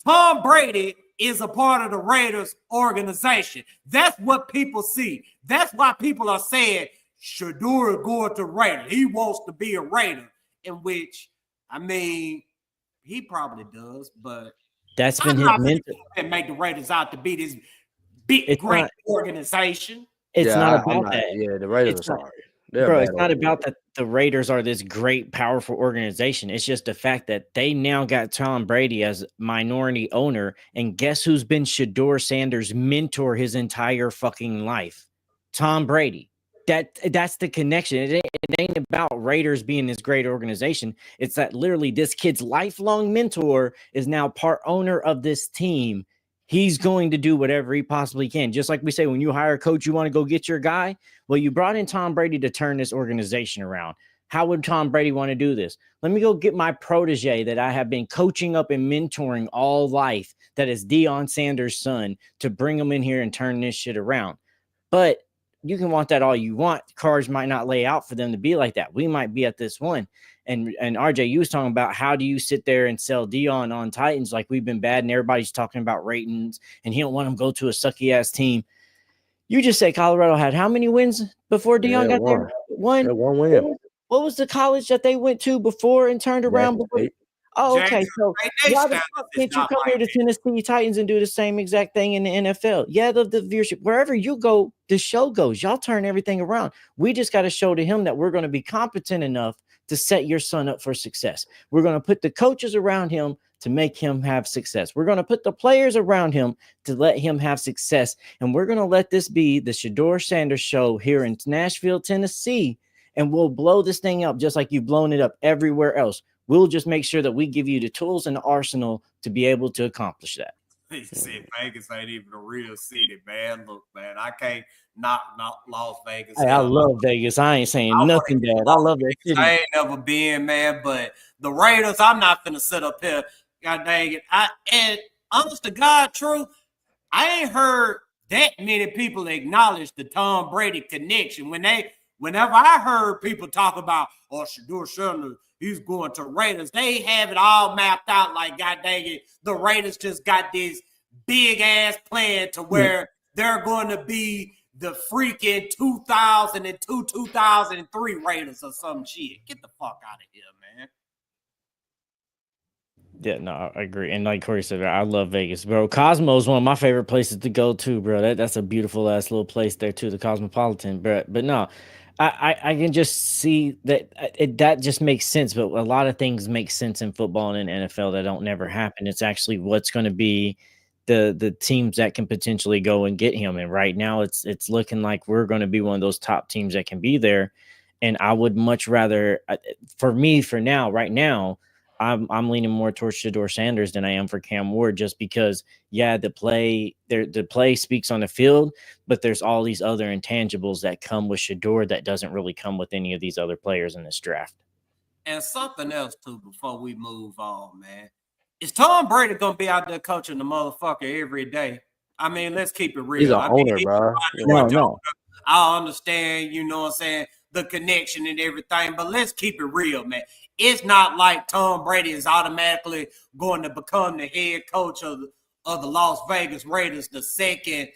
Tom Brady is a part of the Raiders organization. That's what people see. That's why people are saying Shedeur is going to Raiders. He wants to be a Raider, in which, I mean, he probably does, but that's been his mentor. And make the Raiders out to be this big, great organization. It's not about that. Yeah, the Raiders are sorry. Bro, it's not about that the Raiders are this great, powerful organization. It's just the fact that they now got Tom Brady as minority owner. And guess who's been Shedeur Sanders' mentor his entire fucking life? Tom Brady. That's the connection. It ain't about Raiders being this great organization. It's that literally this kid's lifelong mentor is now part owner of this team. He's going to do whatever he possibly can. Just like we say, when you hire a coach, you want to go get your guy. Well, you brought in Tom Brady to turn this organization around. How would Tom Brady want to do this? Let me go get my protege that I have been coaching up and mentoring all life, that is Deion Sanders' son, to bring him in here and turn this shit around. But you can want that all you want. Cards might not lay out for them to be like that. We might be at this one. And RJ, you was talking about how do you sit there and sell Dion on Titans like we've been bad and everybody's talking about ratings and he don't want them to go to a sucky-ass team. You just said Colorado had how many wins before Dion got there? One. One win. What was the college that they went to before and turned around? Before? Oh, okay. So why the fuck can't you come here to Tennessee Titans and do the same exact thing in the NFL? Yeah, the viewership. Wherever you go, the show goes. Y'all turn everything around. We just got to show to him that we're going to be competent enough to set your son up for success. We're going to put the coaches around him to make him have success. We're going to put the players around him to let him have success. And we're going to let this be the Shedeur Sanders show here in Nashville, Tennessee. And we'll blow this thing up just like you've blown it up everywhere else. We'll just make sure that we give you the tools and the arsenal to be able to accomplish that. He said Vegas ain't even a real city, man. Look, man, I can't knock Las Vegas. Hey, I love Vegas. I ain't saying nothing bad. I love that city. I ain't never been, man, but the Raiders, I'm not finna sit up here. God dang it. And honest to God, true, I ain't heard that many people acknowledge the Tom Brady connection. Whenever I heard people talk about, Shedeur Sanders, he's going to Raiders, they have it all mapped out like, God dang it, the Raiders just got this big-ass plan to where they're going to be the freaking 2002, 2003 Raiders or some shit. Get the fuck out of here, man. Yeah, no, I agree. And like Corey said, I love Vegas, bro. Cosmo is one of my favorite places to go to, bro. That's a beautiful ass little place there too, the Cosmopolitan. But no, I can just see that that just makes sense. But a lot of things make sense in football and in NFL that don't never happen. It's actually what's going to be the teams that can potentially go and get him. And right now, it's looking like we're going to be one of those top teams that can be there. And I would much rather, right now. I'm leaning more towards Shedeur Sanders than I am for Cam Ward, just because, the play speaks on the field, but there's all these other intangibles that come with Shedeur that doesn't really come with any of these other players in this draft. And something else too, before we move on, man, is Tom Brady gonna be out there coaching the motherfucker every day? I mean, let's keep it real. He's an owner, bro. No. I understand, you know what I'm saying? the connection and everything. But let's keep it real, man. It's not like Tom Brady is automatically going to become the head coach of the Las Vegas Raiders the second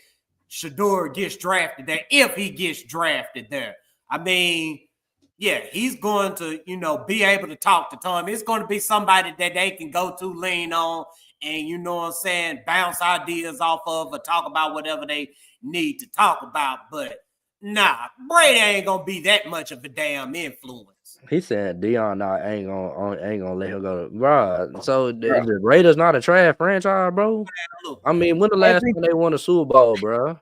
Shedeur gets drafted there, if he gets drafted there. I mean, yeah, he's going to, be able to talk to Tom. It's going to be somebody that they can go to, lean on, and, bounce ideas off of or talk about whatever they need to talk about. But, nah, Brady ain't going to be that much of a damn influence. He said Dion ain't gonna let him go. Bro, so the Raiders not a trash franchise, bro? I mean, when the last time they won a Super Bowl, bro?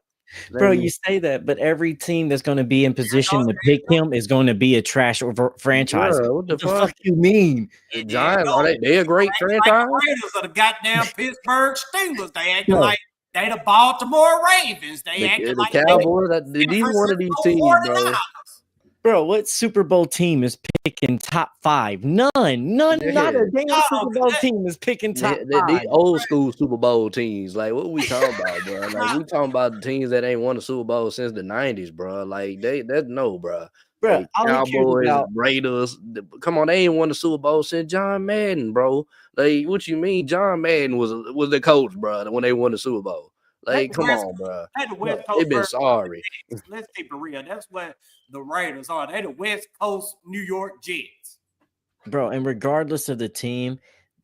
Bro, you say that, but every team that's going to be in position to pick him is going to be a trash franchise. Bro, what the fuck you mean? The Giants, they a great franchise? Like the Raiders are the goddamn Pittsburgh Steelers. They act like they the Baltimore Ravens. They act like the Cowboys. These one of these teams, bro. Bro, what Super Bowl team is picking top 5? None. Not a damn Super Bowl team is picking top 5. These old school Super Bowl teams, like what we talking about, bro? Like we talking about the teams that ain't won a Super Bowl since the 90s, bro. Like that's no, bro. Bro, like, Cowboys, Raiders. Come on, they ain't won the Super Bowl since John Madden, bro. Like what you mean? John Madden was the coach, bro, when they won the Super Bowl. Like, come on, bro. They've been sorry. Let's keep it real. That's what the Raiders are. They the West Coast New York Jets. Bro, and regardless of the team,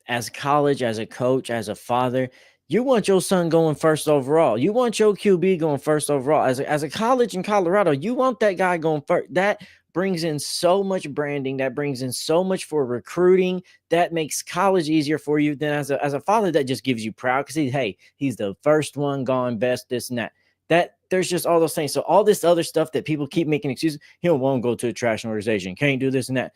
as college, as a coach, as a father, you want your son going first overall. You want your QB going first overall. As a college in Colorado, you want that guy going first. That brings in so much branding. That brings in so much for recruiting. That makes college easier for you than as a father. That just gives you proud because he's the first one gone, best, this and that. That there's just all those things. So all this other stuff that people keep making excuses. He won't go to a trash organization. Can't do this and that.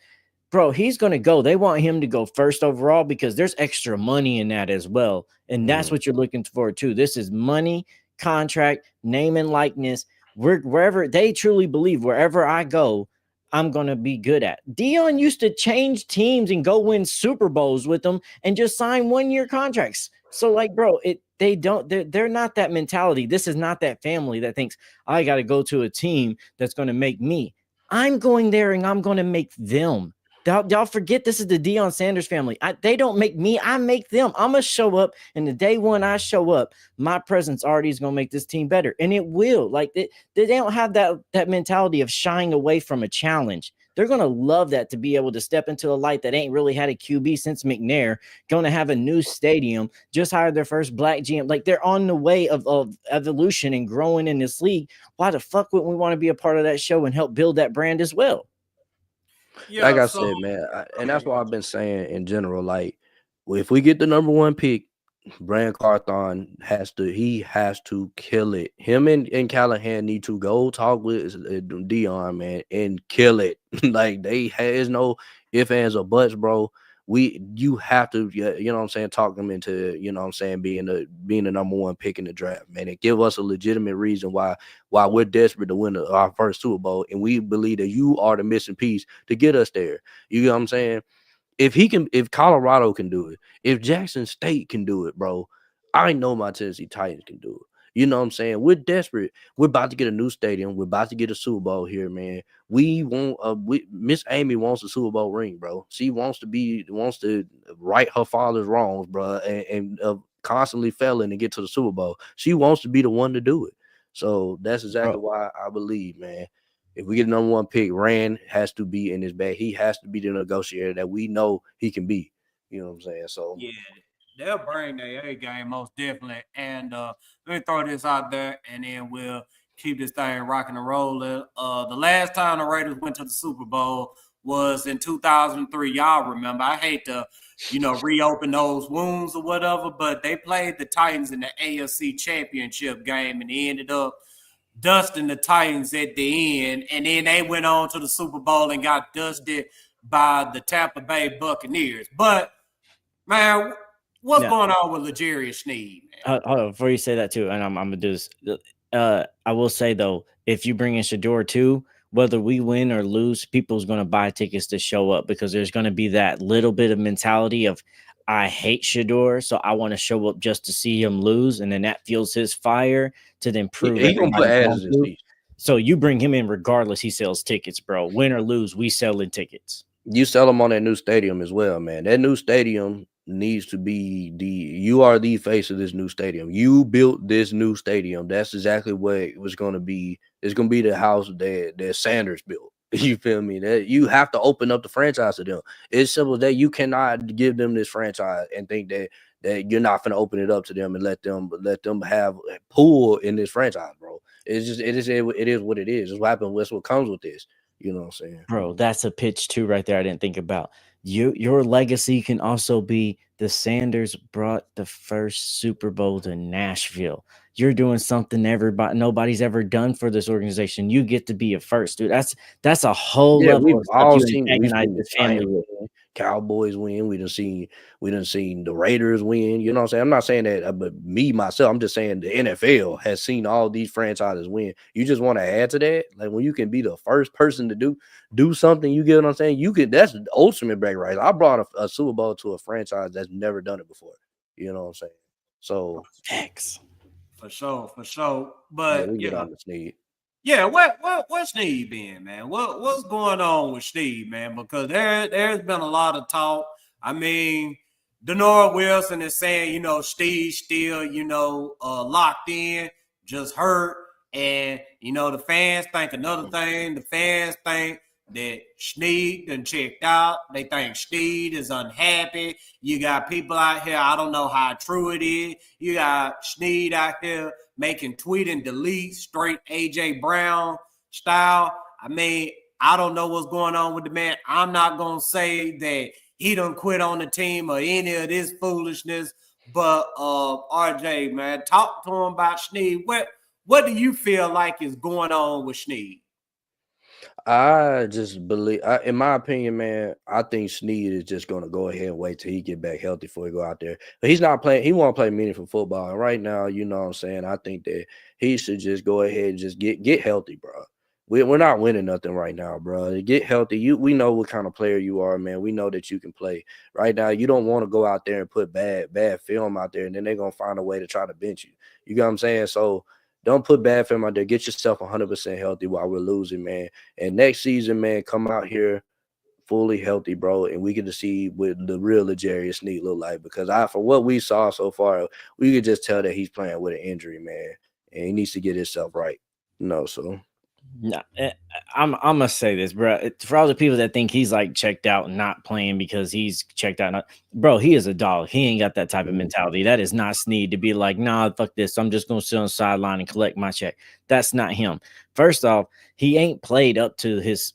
Bro, he's going to go. They want him to go first overall because there's extra money in that as well. And that's what you're looking for too. This is money, contract, name and likeness. Wherever they truly believe, wherever I go, I'm going to be good at. Dion used to change teams and go win Super Bowls with them and just sign 1-year contracts. So like, bro, they're not that mentality. This is not that family that thinks I got to go to a team that's going to make me. I'm going there and I'm going to make them. Y'all forget this is the Deion Sanders family. They don't make me. I make them. I'm going to show up. And the day one I show up, my presence already is going to make this team better. And it will. Like they don't have that mentality of shying away from a challenge. They're going to love that to be able to step into a light that ain't really had a QB since McNair, going to have a new stadium, just hired their first black GM. Like they're on the way of evolution and growing in this league. Why the fuck wouldn't we want to be a part of that show and help build that brand as well? Yeah, like I said, man, and that's why I've been saying in general, like, if we get the number 1 pick, Brand Carthon has to kill it. Him and Callahan need to go talk with Dion, man, and kill it. Like there's no ifs, ands, or buts, bro. You have to, you know what I'm saying, talk them into, you know what I'm saying, being the number 1 pick in the draft, man, and give us a legitimate reason why we're desperate to win our first Super Bowl, and we believe that you are the missing piece to get us there. You know what I'm saying? If Colorado can do it, if Jackson State can do it, bro, I know my Tennessee Titans can do it. You know what I'm saying? We're desperate. We're about to get a new stadium. We're about to get a Super Bowl here, man. Miss Amy wants a Super Bowl ring, bro. She wants to right her father's wrongs, bro, and constantly failing to get to the Super Bowl. She wants to be the one to do it. So that's exactly why I believe, man, if we get the number 1 pick, Rand has to be in his bag. He has to be the negotiator that we know he can be. You know what I'm saying? So yeah. They'll bring their A game most definitely. And let me throw this out there, and then we'll keep this thing rocking and rolling. The last time the Raiders went to the Super Bowl was in 2003. Y'all remember? I hate to, reopen those wounds or whatever, but they played the Titans in the AFC Championship game, and they ended up dusting the Titans at the end. And then they went on to the Super Bowl and got dusted by the Tampa Bay Buccaneers. But, man, what's going on with L'Jarius Sneed? Hold on, before you say that too, and I'm gonna do this. I will say though, if you bring in Shedeur too, whether we win or lose, people's gonna buy tickets to show up because there's gonna be that little bit of mentality of I hate Shedeur, so I want to show up just to see him lose, and then that fuels his fire to then prove he gonna put ass in his feet. So you bring him in regardless, he sells tickets, bro. Win or lose, we selling tickets. You sell them on that new stadium as well, man. That new stadium needs to be you are the face of this new stadium. You built this new stadium. That's exactly what it was going to be. It's going to be the house that Sanders built. You feel me? That you have to open up the franchise to them. It's simple as that. You cannot give them this franchise and think that you're not going to open it up to them and let them have a pool in this franchise, bro. It is what it is. It's what happens. That's what comes with this. You know what I'm saying? Bro, that's a pitch too right there I didn't think about. Your legacy can also be the Sanders brought the first Super Bowl to Nashville. You're doing something nobody's ever done for this organization. You get to be a first, dude. That's a whole level we've of all stuff seen the family with. Cowboys win. We done seen the Raiders win. You know what I'm saying? I'm not saying that, but me myself, I'm just saying the NFL has seen all these franchises win. You just want to add to that, like when you can be the first person to do something. You get what I'm saying? You can. That's the ultimate break, right? I brought a Super Bowl to a franchise that's never done it before. You know what I'm saying? So X for sure. But we get on the Sneed. Yeah, what's Sneed been, man? What's going on with Sneed, man? Because there's been a lot of talk. I mean, Denard Wilson is saying, Sneed still, locked in, just hurt. And, the fans think another thing. The fans think that Sneed done checked out. They think Sneed is unhappy. You got people out here, I don't know how true it is. You got Sneed out here making tweet and delete straight AJ Brown style. I mean, I don't know what's going on with the man. I'm not going to say that he done quit on the team or any of this foolishness. But RJ, man, talk to him about Sneed. What do you feel like is going on with Sneed? I just believe, in my opinion, man, I think Sneed is just going to go ahead and wait till he get back healthy before he go out there. But he's not playing. He won't play meaningful football. And right now, you know what I'm saying? I think that he should just go ahead and just get healthy, bro. We're not winning nothing right now, bro. Get healthy. We know what kind of player you are, man. We know that you can play. Right now, you don't want to go out there and put bad film out there, and then they're going to find a way to try to bench you. You get what I'm saying? So don't put bad film out there. Get yourself 100% healthy while we're losing, man. And next season, man, come out here fully healthy, bro, and we get to see what the real L'Jarius Sneed look like. Because for what we saw so far, we could just tell that he's playing with an injury, man, and he needs to get himself right. So. No, I'm gonna say this, bro. For all the people that think he's like checked out and not playing because he's checked out, bro, he is a dog. He ain't got that type of mentality. That is not Sneed to be like, nah, fuck this. I'm just gonna sit on the sideline and collect my check. That's not him. First off, he ain't played up to his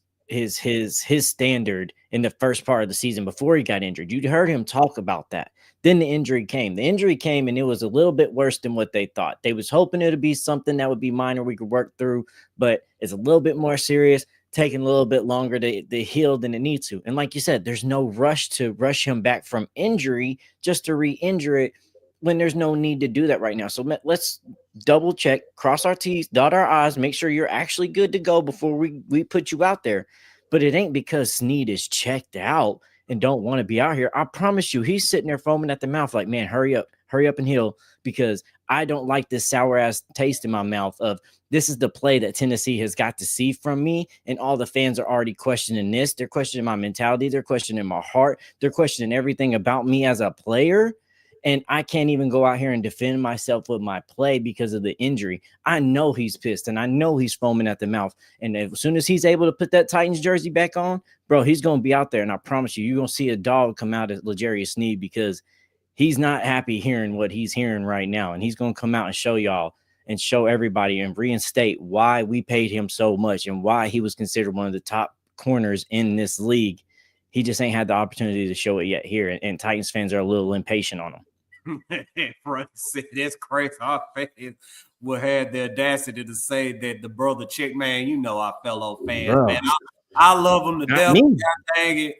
standard in the first part of the season before he got injured. You heard him talk about that. Then the injury came. The injury came, and it was a little bit worse than what they thought. They was hoping it would be something that would be minor we could work through, but it's a little bit more serious, taking a little bit longer to heal than it needs to. And like you said, there's no rush to rush him back from injury just to re-injure it when there's no need to do that right now. So let's double check, cross our T's, dot our I's, make sure you're actually good to go before we put you out there. But it ain't because Sneed is checked out and don't want to be out here. I promise you, he's sitting there foaming at the mouth like, man, hurry up and heal, because I don't like this sour ass taste in my mouth of this is the play that Tennessee has got to see from me. And all the fans are already questioning this. They're questioning my mentality. They're questioning my heart. They're questioning everything about me as a player. And I can't even go out here and defend myself with my play because of the injury. I know he's pissed, and I know he's foaming at the mouth. And as soon as he's able to put that Titans jersey back on, bro, he's going to be out there. And I promise you, you're going to see a dog come out at L'Jarius Sneed, because he's not happy hearing what he's hearing right now. And he's going to come out and show y'all and show everybody and reinstate why we paid him so much and why he was considered one of the top corners in this league. He just ain't had the opportunity to show it yet here. And Titans fans are a little impatient on him. Bro, that's crazy. Our fans will have the audacity to say that the brother chick, man, our fellow fans, bro. Man. I love them to death. God dang it.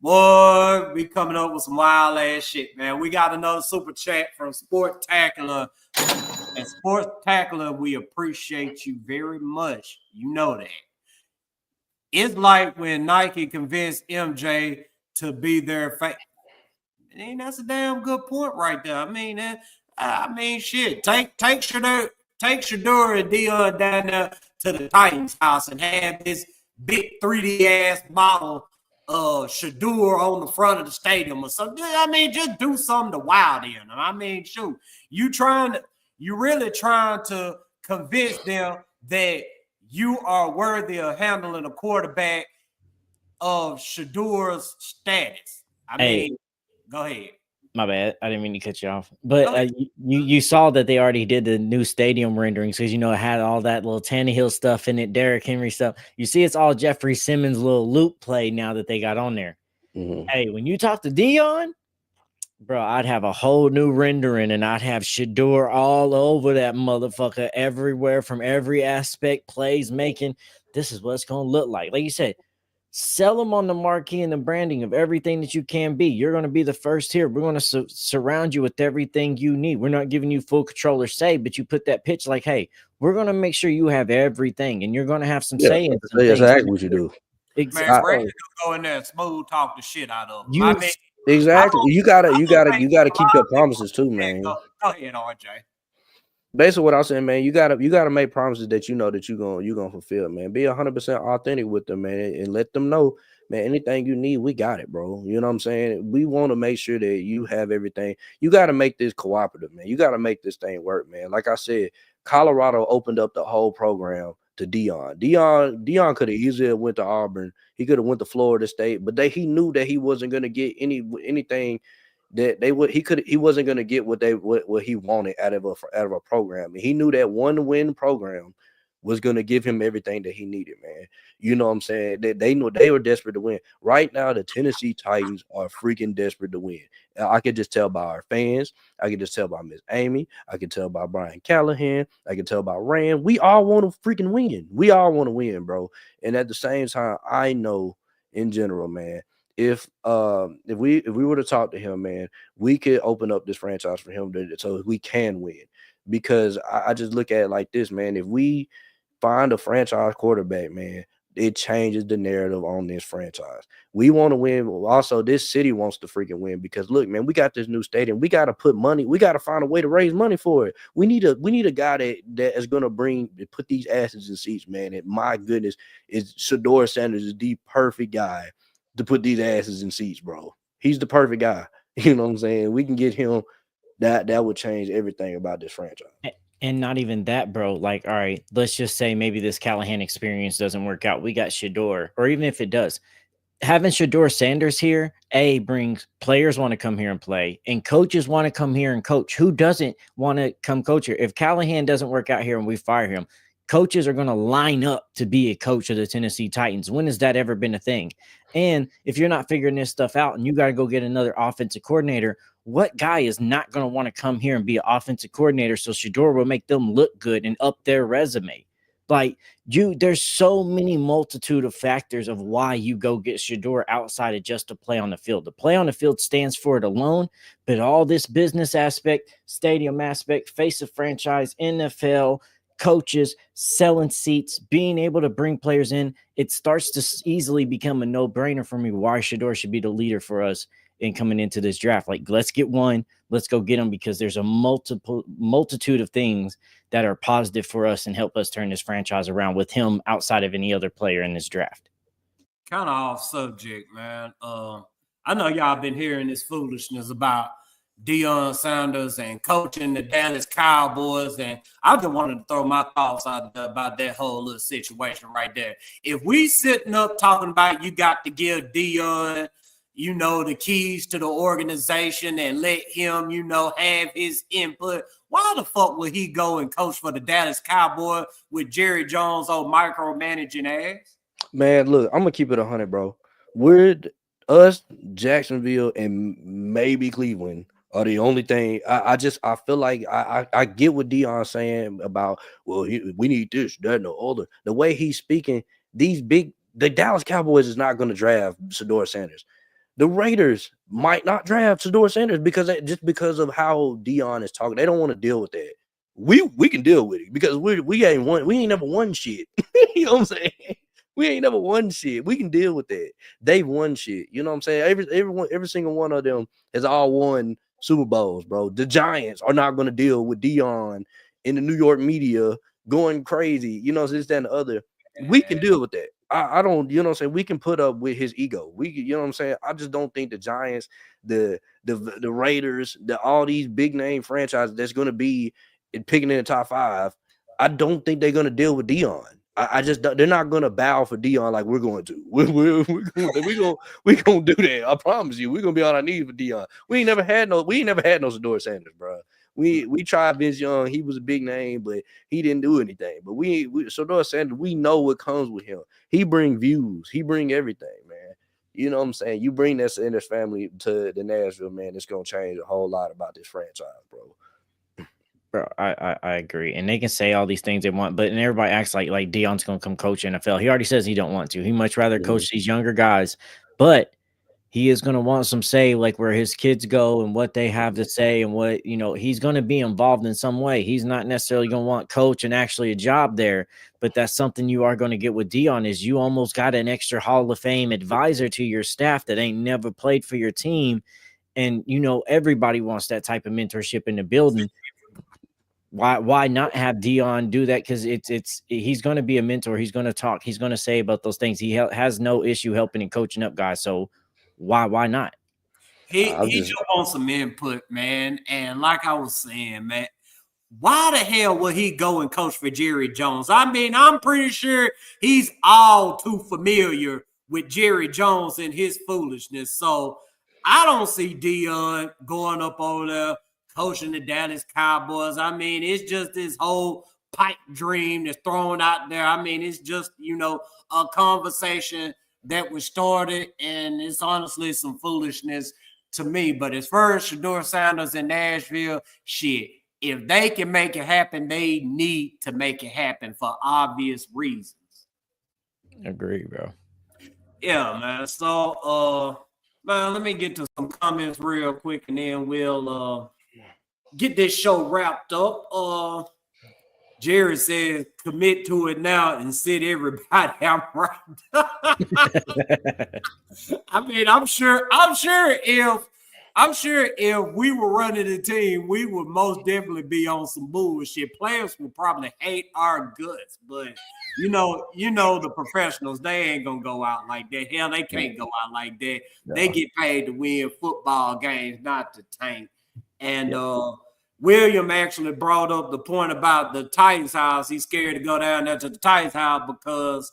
Boy, we coming up with some wild ass shit, man. We got another super chat from Sportacular. And Sportacular, we appreciate you very much. You know that. It's like when Nike convinced MJ to be their face. That's a damn good point right there. Shit. Take Shedeur Take Shedeur and Dion down there to the Titans house and have this big 3D ass model of Shedeur on the front of the stadium or something. I mean, just do something to wow them. I mean, shoot, you really trying to convince them that you are worthy of handling a quarterback of Shedeur's status. I mean, go ahead. My bad. I didn't mean to cut you off. But you saw that they already did the new stadium renderings because, it had all that little Tannehill stuff in it, Derrick Henry stuff. You see, it's all Jeffrey Simmons' little loop play now that they got on there. Mm-hmm. Hey, when you talk to Dion, bro, I'd have a whole new rendering and I'd have Shedeur all over that motherfucker everywhere from every aspect, plays making. This is what it's going to look like. Like you said, sell them on the marquee and the branding of everything that you can be. You're going to be the first here. We're going to surround you with everything you need. We're not giving you full control or say, but you put that pitch like, hey, we're going to make sure you have everything, and you're going to have some say in some things. Exactly what you do. Exactly. Man, Brandon go in there and smooth talk the shit out of them. Exactly. You gotta keep your promises too, man. Go ahead, RJ. Basically, what I'm saying, man, you gotta make promises that you know that you're gonna fulfill, man. Be 100% authentic with them, man, and let them know, man, anything you need, we got it, bro. You know what I'm saying? We want to make sure that you have everything. You got to make this cooperative, man. You got to make this thing work, man. Like I said, Colorado opened up the whole program to Dion. Dion could have easily went to Auburn. He could have went to Florida State, but he knew that he wasn't gonna get anything. That he wasn't going to get what he wanted out of a program. And he knew that one win program was going to give him everything that he needed, man. You know what I'm saying? They knew they were desperate to win. Right now, the Tennessee Titans are freaking desperate to win. I could just tell by our fans. I could just tell by Miss Amy. I could tell by Brian Callahan. I could tell by Rand. We all want to freaking win. We all want to win, bro. And at the same time, I know in general, man, if we were to talk to him, man, we could open up this franchise for him so we can win. Because I just look at it like this, man. If we find a franchise quarterback, man, it changes the narrative on this franchise. We want to win. Also, this city wants to freaking win because look, man, we got this new stadium. We got to put money. We got to find a way to raise money for it. We need a guy that is going to put these asses in seats, man. And my goodness, Shedeur Sanders is the perfect guy to put these asses in seats, bro. He's the perfect guy. You know what I'm saying? We can get him. That would change everything about this franchise. And not even that, bro. Like, all right, let's just say maybe this Callahan experience doesn't work out. We got Shedeur, or even if it does, having Shedeur Sanders here, brings players want to come here and play, and coaches want to come here and coach. Who doesn't want to come coach here? If Callahan doesn't work out here and we fire him, coaches are going to line up to be a coach of the Tennessee Titans. When has that ever been a thing? And if you're not figuring this stuff out and you got to go get another offensive coordinator, what guy is not going to want to come here and be an offensive coordinator so Shedeur will make them look good and up their resume? Like, there's so many multitude of factors of why you go get Shedeur outside of just to play on the field. The play on the field stands for it alone, but all this business aspect, stadium aspect, face of franchise, NFL, coaches, selling seats, being able to bring players in, it starts to easily become a no-brainer for me why Shedeur should be the leader for us in coming into this draft. Like, let's get one, let's go get him, because there's a multitude of things that are positive for us and help us turn this franchise around with him outside of any other player in this draft. Kind of off subject, man. I know y'all been hearing this foolishness about Deion Sanders and coaching the Dallas Cowboys, and I just wanted to throw my thoughts out there about that whole little situation right there. If we sitting up talking about you got to give Deion, the keys to the organization and let him, have his input, why the fuck would he go and coach for the Dallas Cowboys with Jerry Jones' old micromanaging ass? Man, look, I'm gonna keep it 100, bro. We're us, Jacksonville, and maybe Cleveland are the only thing. I feel like I get what Deion's saying about, well, we need this, that, and the other. The way he's speaking, the Dallas Cowboys is not going to draft Shedeur Sanders. The Raiders might not draft Shedeur Sanders because of how Deion is talking. They don't want to deal with that. We can deal with it because we ain't never won shit. You know what I'm saying? We ain't never won shit. We can deal with that. They've won shit. You know what I'm saying? Every single one of them has all won Super Bowls, bro. The Giants are not going to deal with Deion in the New York media going crazy, you know, this, that, and the other. We can deal with that. I don't, you know what I'm saying? We can put up with his ego. You know what I'm saying? I just don't think the Giants, the Raiders, all these big name franchises that's going to be picking in the top 5, I don't think they're going to deal with Dion. I just, they're not going to bow for Dion like we're going to. We're going to do that. I promise you. We're going to be on our knees for Dion. We ain't never had no Shedeur Sanders, bro. We tried Vince Young. He was a big name, but he didn't do anything. But Shedeur Sanders, we know what comes with him. He bring views. He bring everything, man. You know what I'm saying? You bring that Sanders family to the Nashville, man, it's going to change a whole lot about this franchise, bro. Bro, I agree. And they can say all these things they want, but and everybody acts like Dion's going to come coach NFL. He already says he don't want to. He much rather coach these younger guys. But he is going to want some say, like where his kids go and what they have to say and what, you know, he's going to be involved in some way. He's not necessarily going to want coach and actually a job there, but that's something you are going to get with Dion is you almost got an extra Hall of Fame advisor to your staff that ain't never played for your team. And, you know, everybody wants that type of mentorship in the building. Why not have Dion do that? Because he's going to be a mentor. He's going to talk. He's going to say about those things. He has no issue helping and coaching up guys. So why not? He just wants some input, man. And like I was saying, man, why the hell would he go and coach for Jerry Jones? I mean, I'm pretty sure he's all too familiar with Jerry Jones and his foolishness. So I don't see Dion going up over there coaching the Dallas Cowboys. I mean, it's just this whole pipe dream that's thrown out there. I mean, it's just, you know, a conversation that was started, and it's honestly some foolishness to me. But as far as Shedeur Sanders in Nashville, shit, if they can make it happen, they need to make it happen for obvious reasons. Agree, bro. Yeah, man. So, man, let me get to some comments real quick, and then we'll get this show wrapped up. Jerry says, commit to it now and sit everybody. I'm right. I mean, I'm sure if we were running the team, we would most definitely be on some bullshit. Players would probably hate our guts, but you know the professionals, they ain't gonna go out like that. Hell, they can't go out like that. No. They get paid to win football games, not to tank. And William actually brought up the point about the Titans house. He's scared to go down there to the Titans house because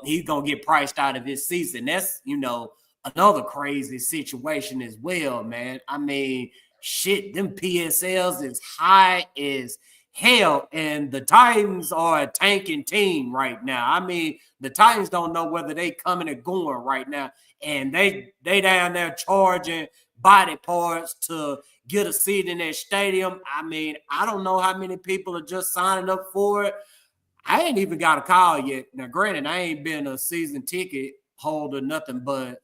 he's going to get priced out of his season. That's, you know, another crazy situation as well, man. I mean, shit, them PSLs is high as hell, and the Titans are a tanking team right now. I mean, the Titans don't know whether they coming or going right now, and they down there charging body parts to get a seat in that stadium. I mean, I don't know how many people are just signing up for it. I ain't even got a call yet. Now, granted, I ain't been a season ticket holder, nothing but,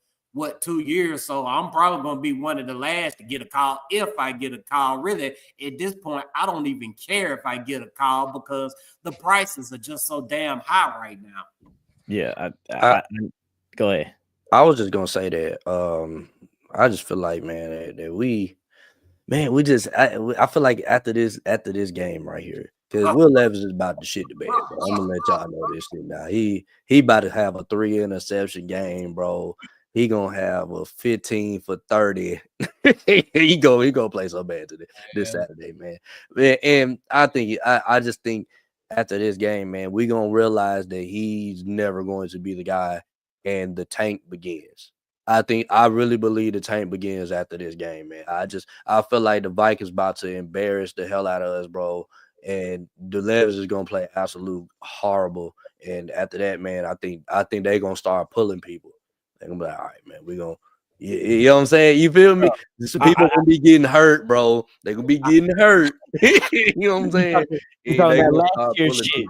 2 years? So I'm probably going to be one of the last to get a call if I get a call. Really, at this point, I don't even care if I get a call because the prices are just so damn high right now. Yeah, go ahead. I was just going to say that I just feel like, man, that we I feel like after this game right here, because Will Levis is about to shit the bed, bro. I'm gonna let y'all know this shit now. He about to have a 3 interception game, bro. He gonna have a 15 for 30. he gonna play so bad today, this Saturday, man. And I just think after this game, man, we gonna realize that he's never going to be the guy, and the tank begins. I really believe the tank begins after this game, man. I feel like the Vikings about to embarrass the hell out of us, bro. And the Levis is gonna play absolute horrible. And after that, man, I think they're gonna start pulling people. They're gonna be like, all right, man, we gonna, you know what I'm saying? You feel me? Some people gonna be getting hurt, bro. They gonna be getting hurt. You know what I'm saying? You talking that last year shit,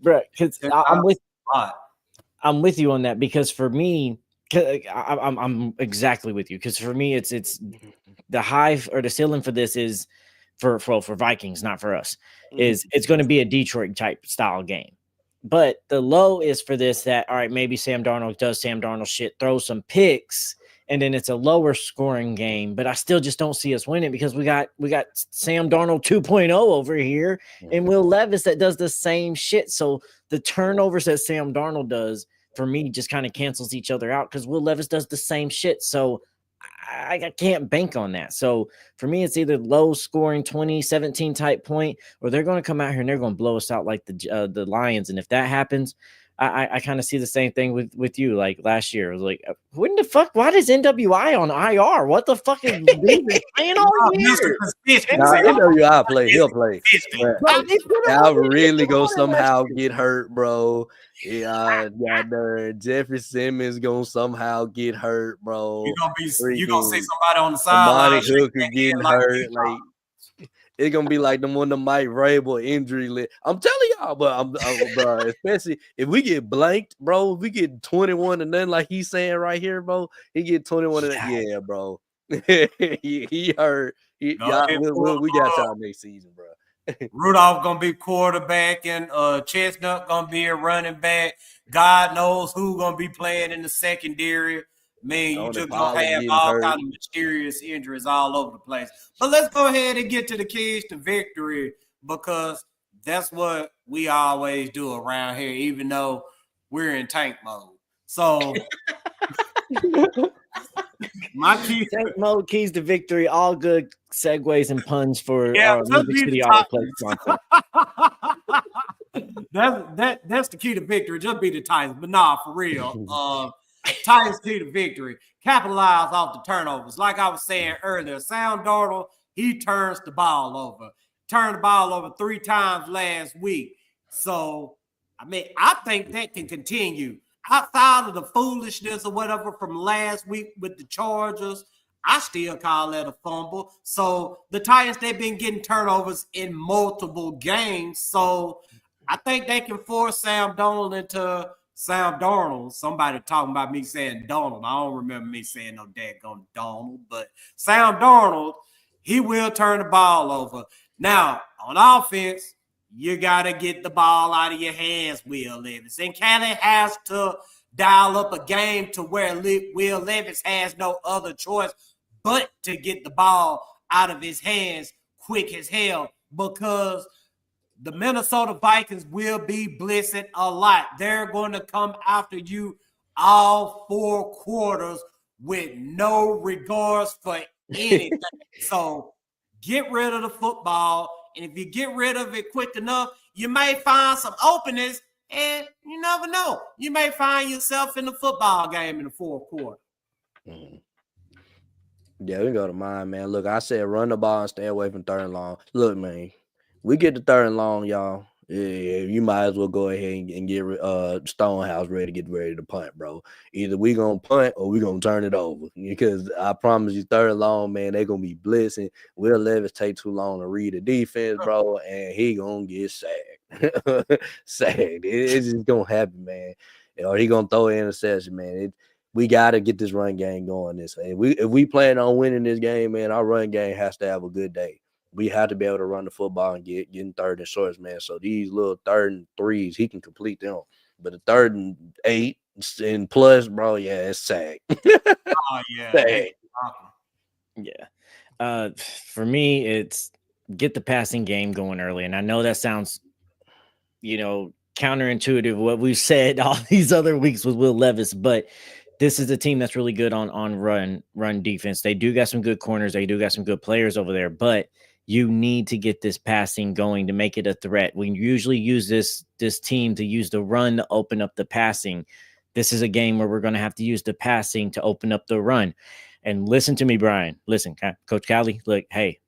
bro? Because I'm with you on that, because for me, I'm exactly with you, because for me it's the high or the ceiling for this is for Vikings, not for us, is it's going to be a Detroit type style game. But the low is for this that, all right, maybe Sam Darnold does Sam Darnold shit, throw some picks, and then it's a lower scoring game, but I still just don't see us winning because we got Sam Darnold 2.0 over here and Will Levis that does the same shit. So the turnovers that Sam Darnold does for me just kind of cancels each other out because Will Levis does the same shit. So I can't bank on that. So for me, it's either low scoring 20-17 type point, or they're going to come out here and they're going to blow us out like the Lions. And if that happens, I kind of see the same thing with you. Like last year, it was like, when the fuck? Why is NWI on IR? What the fuck is he playing all year? Nah, NWI play. He'll play. I'll really go somehow get hurt, bro. Yeah, Jeffrey Simmons gonna somehow get hurt, bro. You gonna see somebody on the sideline. Monty Hooker getting hurt. Like it's gonna be like them on the Mike Vrabel injury list. I'm telling y'all, but bro, especially if we get blanked, bro. If we get 21 and nothing, like he's saying right here, bro. He get 21 and yeah, bro. he hurt. We got y'all next season, bro. Rudolph gonna be quarterback and Chestnut gonna be a running back. God knows who gonna be playing in the secondary. Man, you just gonna have all kind of mysterious injuries all over the place. But let's go ahead and get to the keys to victory because that's what we always do around here, even though we're in tank mode. So my key tank mode, keys to victory, all good segues and puns for Music City Autoplay content. That's the key to victory. Just be the Titans, but nah, for real. Titans key to victory. Capitalize off the turnovers. Like I was saying earlier, Sam Darnold, he turns the ball over. Turned the ball over 3 times last week. So, I mean, I think that can continue. Outside of the foolishness or whatever from last week with the Chargers, I still call that a fumble. So, the Titans, they've been getting turnovers in multiple games. So, I think they can force Sam Darnold into Sam Darnold. Somebody talking about me saying Donald. I don't remember me saying no daggone Donald, but Sam Darnold, he will turn the ball over. Now, on offense, you got to get the ball out of your hands, Will Levis. And Kelly has to dial up a game to where Will Levis has no other choice but to get the ball out of his hands quick as hell because the Minnesota Vikings will be blitzing a lot. They're going to come after you all 4 quarters with no regards for anything. So get rid of the football. And if you get rid of it quick enough, you may find some openings. And you never know. You may find yourself in the football game in the 4th quarter. Mm-hmm. Yeah, we go to mine, man. Look, I said run the ball and stay away from 3rd and long. Look, man. We get to 3rd and long, y'all. Yeah, you might as well go ahead and get Stonehouse ready to punt, bro. Either we gonna punt or we gonna turn it over because I promise you, 3rd and long, man, they gonna be blitzing. Will Levis take too long to read the defense, bro, and he gonna get sacked. Sacked. It's just gonna happen, man. Or he gonna throw an interception, man. We gotta get this run game going. If we plan on winning this game, man, our run game has to have a good day. We have to be able to run the football and get in 3rd and shorts, man. So these little 3rd and 3s, he can complete them. But the 3rd and 8 and plus, bro, yeah, it's sack. Oh, yeah. Sack. Yeah. For me, it's get the passing game going early. And I know that sounds, counterintuitive what we've said all these other weeks with Will Levis, but this is a team that's really good on run defense. They do got some good corners. They do got some good players over there, but you need to get this passing going to make it a threat. We usually use this team to use the run to open up the passing. This is a game where we're going to have to use the passing to open up the run. And listen to me, Brian. Listen, Coach Cali, look, hey,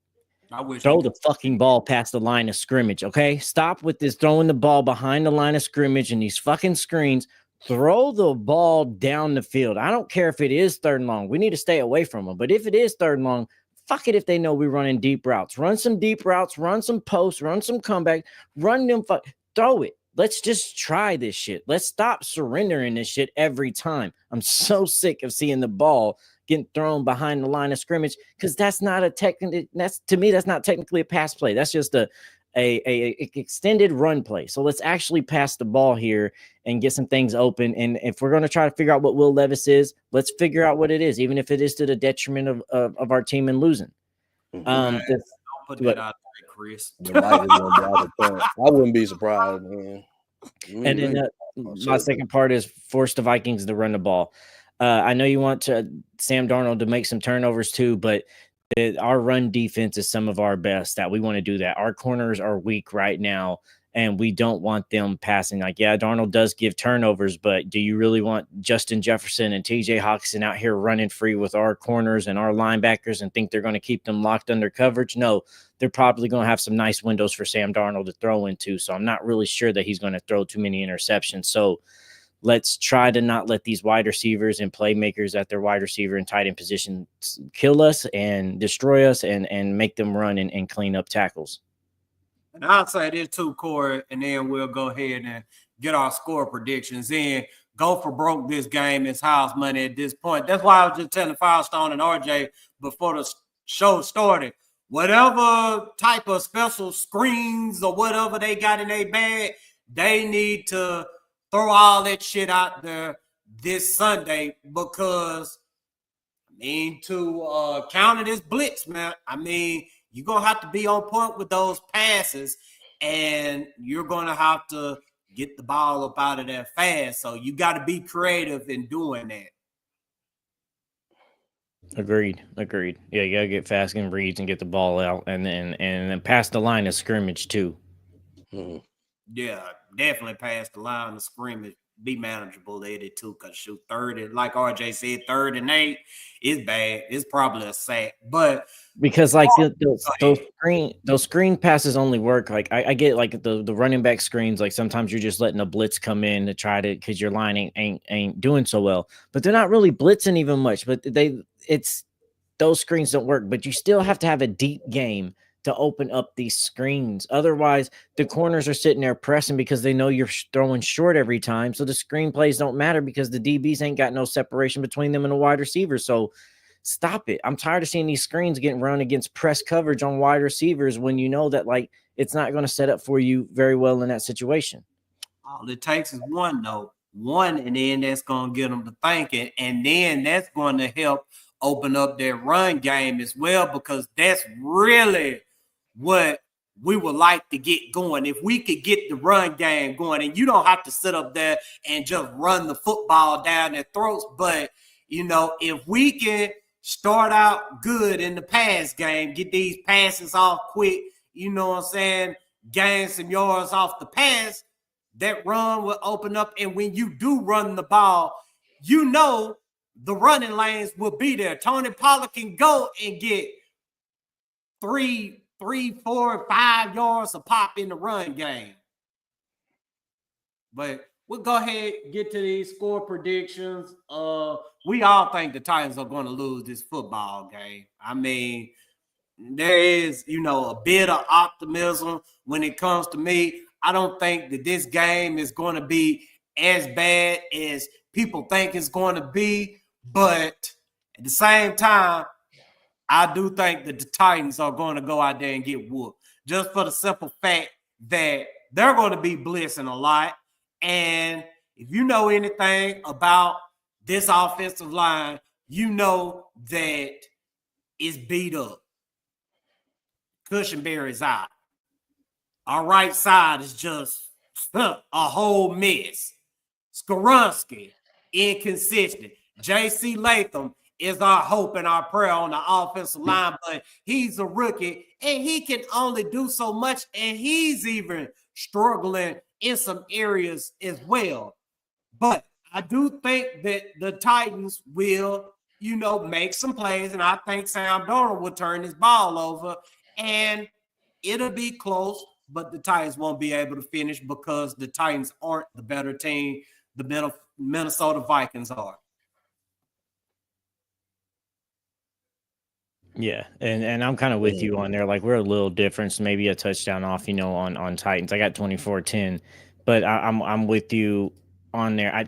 throw the fucking ball past the line of scrimmage, okay? Stop with this throwing the ball behind the line of scrimmage and these fucking screens. Throw the ball down the field. I don't care if it is 3rd and long. We need to stay away from them. But if it is 3rd and long, fuck it if they know we're running deep routes. Run some deep routes, run some posts, run some comeback, run them, throw it. Let's just try this shit. Let's stop surrendering this shit every time. I'm so sick of seeing the ball getting thrown behind the line of scrimmage because that's not technically a pass play. That's just a extended run play. So let's actually pass the ball here and get some things open. And if we're going to try to figure out what Will Levis is, let's figure out what it is, even if it is to the detriment of our team and losing. Don't put that out there, Chris. I wouldn't be surprised, man. And then my second part is force the Vikings to run the ball. I know you want Sam Darnold to make some turnovers too, but our run defense is some of our best that we want to do that. Our corners are weak right now, and we don't want them passing. Like, yeah, Darnold does give turnovers, but do you really want Justin Jefferson and TJ Hawkinson out here running free with our corners and our linebackers and think they're going to keep them locked under coverage? No, they're probably going to have some nice windows for Sam Darnold to throw into. So I'm not really sure that he's going to throw too many interceptions. So let's try to not let these wide receivers and playmakers at their wide receiver and tight end position kill us and destroy us and make them run and clean up tackles. And I'll say this too, Corey, and then we'll go ahead and get our score predictions in. Go for broke this game. It's house money at this point. That's why I was just telling Firestone and RJ before the show started. Whatever type of special screens or whatever they got in their bag, they need to throw all that shit out there this Sunday because, to counter this blitz, man, you're going to have to be on point with those passes, and you're going to have to get the ball up out of there fast. So you got to be creative in doing that. Agreed. Yeah, you got to get fast and reads and get the ball out and then pass the line of scrimmage too. Mm-hmm. Yeah, definitely pass the line of scrimmage. Be manageable at it too, because shoot, 30, like RJ said, 3rd and 8 is bad. It's probably a sack, but because like those screen passes only work. Like I get like the running back screens. Like sometimes you're just letting a blitz come in to try to because your line ain't doing so well, but they're not really blitzing even much. But those screens don't work. But you still have to have a deep game to open up these screens. Otherwise, the corners are sitting there pressing because they know you're throwing short every time. So the screen plays don't matter because the DBs ain't got no separation between them and the wide receivers. So stop it. I'm tired of seeing these screens getting run against press coverage on wide receivers when you know that like it's not going to set up for you very well in that situation. All it takes is one, and then that's going to get them to thinking, and then that's going to help open up their run game as well, because that's really what we would like to get going. If we could get the run game going, and you don't have to sit up there and just run the football down their throats, but, if we can start out good in the pass game, get these passes off quick, gain some yards off the pass, that run will open up. And when you do run the ball, the running lanes will be there. Tony Pollard can go and get 3, 4, 5 yards a pop in the run game. But we'll go ahead and get to these score predictions. We all think the Titans are going to lose this football game. There is, a bit of optimism when it comes to me. I don't think that this game is going to be as bad as people think it's going to be. But at the same time, I do think that the Titans are going to go out there and get whooped, just for the simple fact that they're going to be blitzing a lot. And if you know anything about this offensive line, you know that it's beat up. Cushenberry's out. Our right side is just a whole mess. Skoronski, inconsistent. J.C. Latham is our hope and our prayer on the offensive line, but he's a rookie, and he can only do so much, and he's even struggling in some areas as well. But I do think that the Titans will, make some plays, and I think Sam Darnold will turn his ball over, and it'll be close, but the Titans won't be able to finish because the Titans aren't the better team. The Minnesota Vikings are. Yeah, and I'm kind of with you on there. Like, we're a little different, maybe a touchdown off, on Titans. I got 24-10, but I'm with you on there.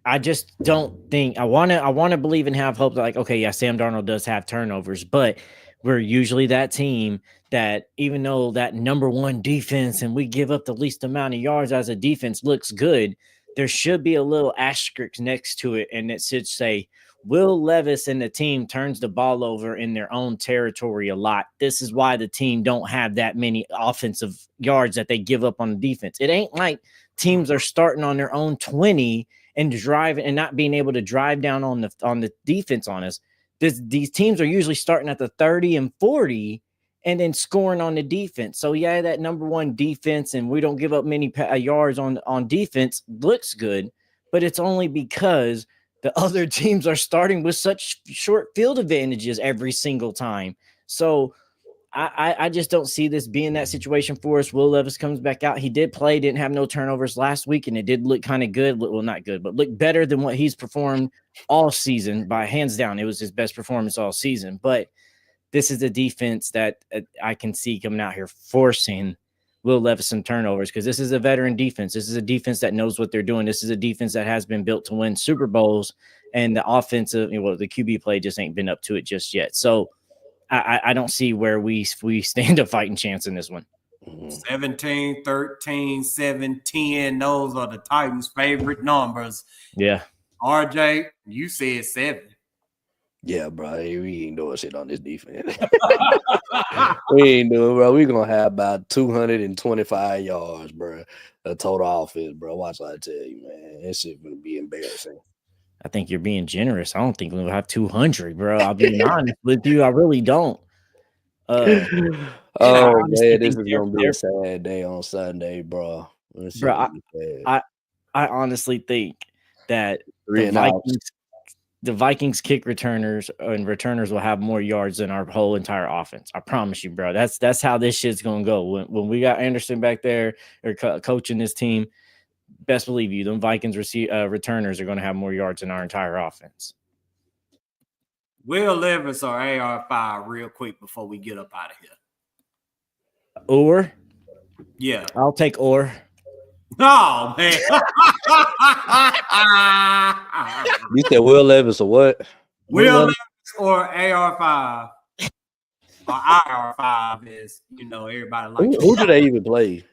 I just don't think I want to believe and have hope that, like, okay, yeah, Sam Darnold does have turnovers, but we're usually that team that even though that number one defense and we give up the least amount of yards as a defense looks good, there should be a little asterisk next to it, and it should say, Will Levis and the team turns the ball over in their own territory a lot. This is why the team don't have that many offensive yards that they give up on the defense. It ain't like teams are starting on their own 20 and driving and not being able to drive down on the defense on us. These teams are usually starting at the 30 and 40 and then scoring on the defense. So, yeah, that number one defense and we don't give up many yards on defense looks good, but it's only because the other teams are starting with such short field advantages every single time. So I just don't see this being that situation for us. Will Levis comes back out. He did play, didn't have no turnovers last week, and it did look kind of good. Well, not good, but look better than what he's performed all season by hands down. It was his best performance all season. But this is a defense that I can see coming out here forcing Will Levis some turnovers because this is a veteran defense. This is a defense that knows what they're doing. This is a defense that has been built to win Super Bowls, and the offensive, the QB play just ain't been up to it just yet. So I don't see where we stand a fighting chance in this one. 17, 13, 7, 10. Those are the Titans' favorite numbers. Yeah. RJ, you said 7. Yeah, bro. We ain't doing shit on this defense. We ain't doing, bro. We're going to have about 225 yards, bro. A total offense, bro. Watch what I tell you, man. This shit going to be embarrassing. I think you're being generous. I don't think we'll have 200, bro. I'll be honest with you. I really don't. Man, this is going to be a sad day on Sunday, bro. I honestly think that the Vikings kick returners and returners will have more yards than our whole entire offense. I promise you, bro. That's how this shit's going to go. When we got Anderson back there or coaching this team, best believe you, them Vikings returners are going to have more yards than our entire offense. Will Levis or AR5 real quick before we get up out of here. Or? Yeah. I'll take or. Oh, man. You said Will Levis or what? Will Levis or AR5. Or IR5 is, everybody likes. Who do they even play?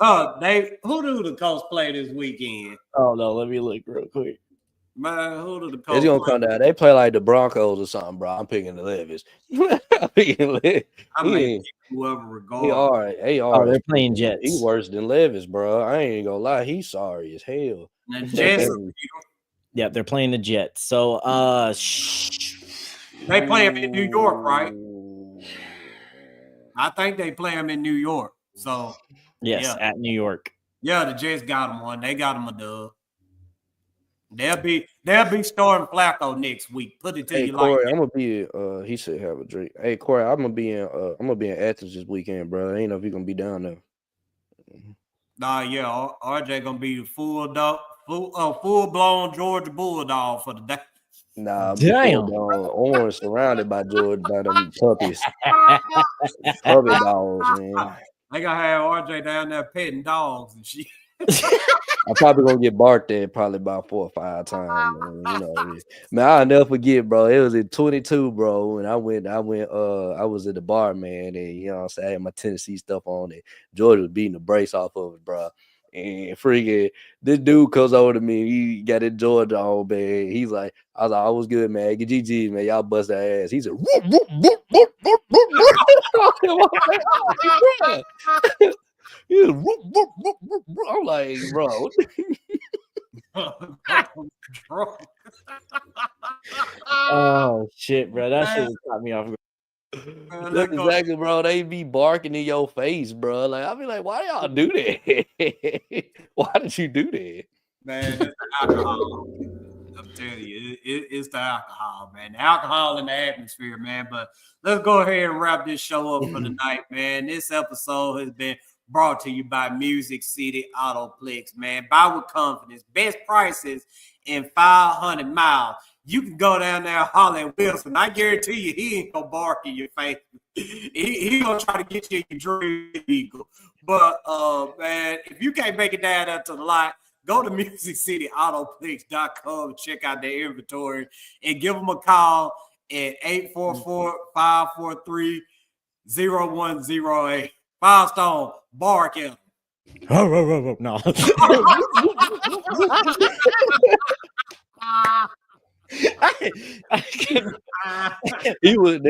Who do the Colts play this weekend? Oh no, let me look real quick. Man, who do the Colts? It's gonna come down. They play like the Broncos or something, bro. I'm picking the Levis. I mean, whoever regardless. They're playing Jets. He worse than Levis, bro. I ain't gonna lie. He's sorry as hell. The Jets. Yeah, they're playing the Jets. So they play him in New York, right? I think they play him in New York. So yes, at New York. Yeah, the Jets got him one. They got him a dub. They'll be starting Flacco next week. Put it to you Corey, like that. I'm gonna be he should have a drink. Hey Corey, I'm gonna be in Athens this weekend, bro. I ain't know if you're gonna be down there. Nah, yeah, RJ gonna be full blown Georgia Bulldog for the day. Nah, damn. Orange surrounded by them puppies. Puppy dogs, man. They gonna have RJ down there petting dogs and shit. I'm probably gonna get barked at probably about 4 or 5 times. Man, I'll never forget, bro. It was in 22, bro. And I was at the bar, man, and what I'm saying, I had my Tennessee stuff on it. Georgia was beating the brace off of it, bro. And freaking this dude comes over to me. He got it Georgia on, man. He's like, I was like, I was good, man. Get GG, man. Y'all bust that ass. He said, whoop, whoop, whoop, whoop, whoop, whoop. He was, whoop, whoop, whoop, whoop, whoop. I'm like, bro. Oh shit, bro. That shit caught me off. That's exactly, bro. They be barking in your face, bro. Like, I be like, why y'all do that? Why did you do that? Man, it's the alcohol. I'm telling you, it's the alcohol, man. The alcohol in the atmosphere, man. But let's go ahead and wrap this show up for the night, man. This episode has been brought to you by Music City Autoplex, man. Buy with confidence. Best prices in 500 miles. You can go down there and holler at Wilson. I guarantee you he ain't going to bark in your face. He going to try to get you your dream vehicle. But, man, if you can't make it down there to the lot, go to MusicCityAutoplex.com and check out their inventory and give them a call at 844-543-0108. Firestone, bark him. No.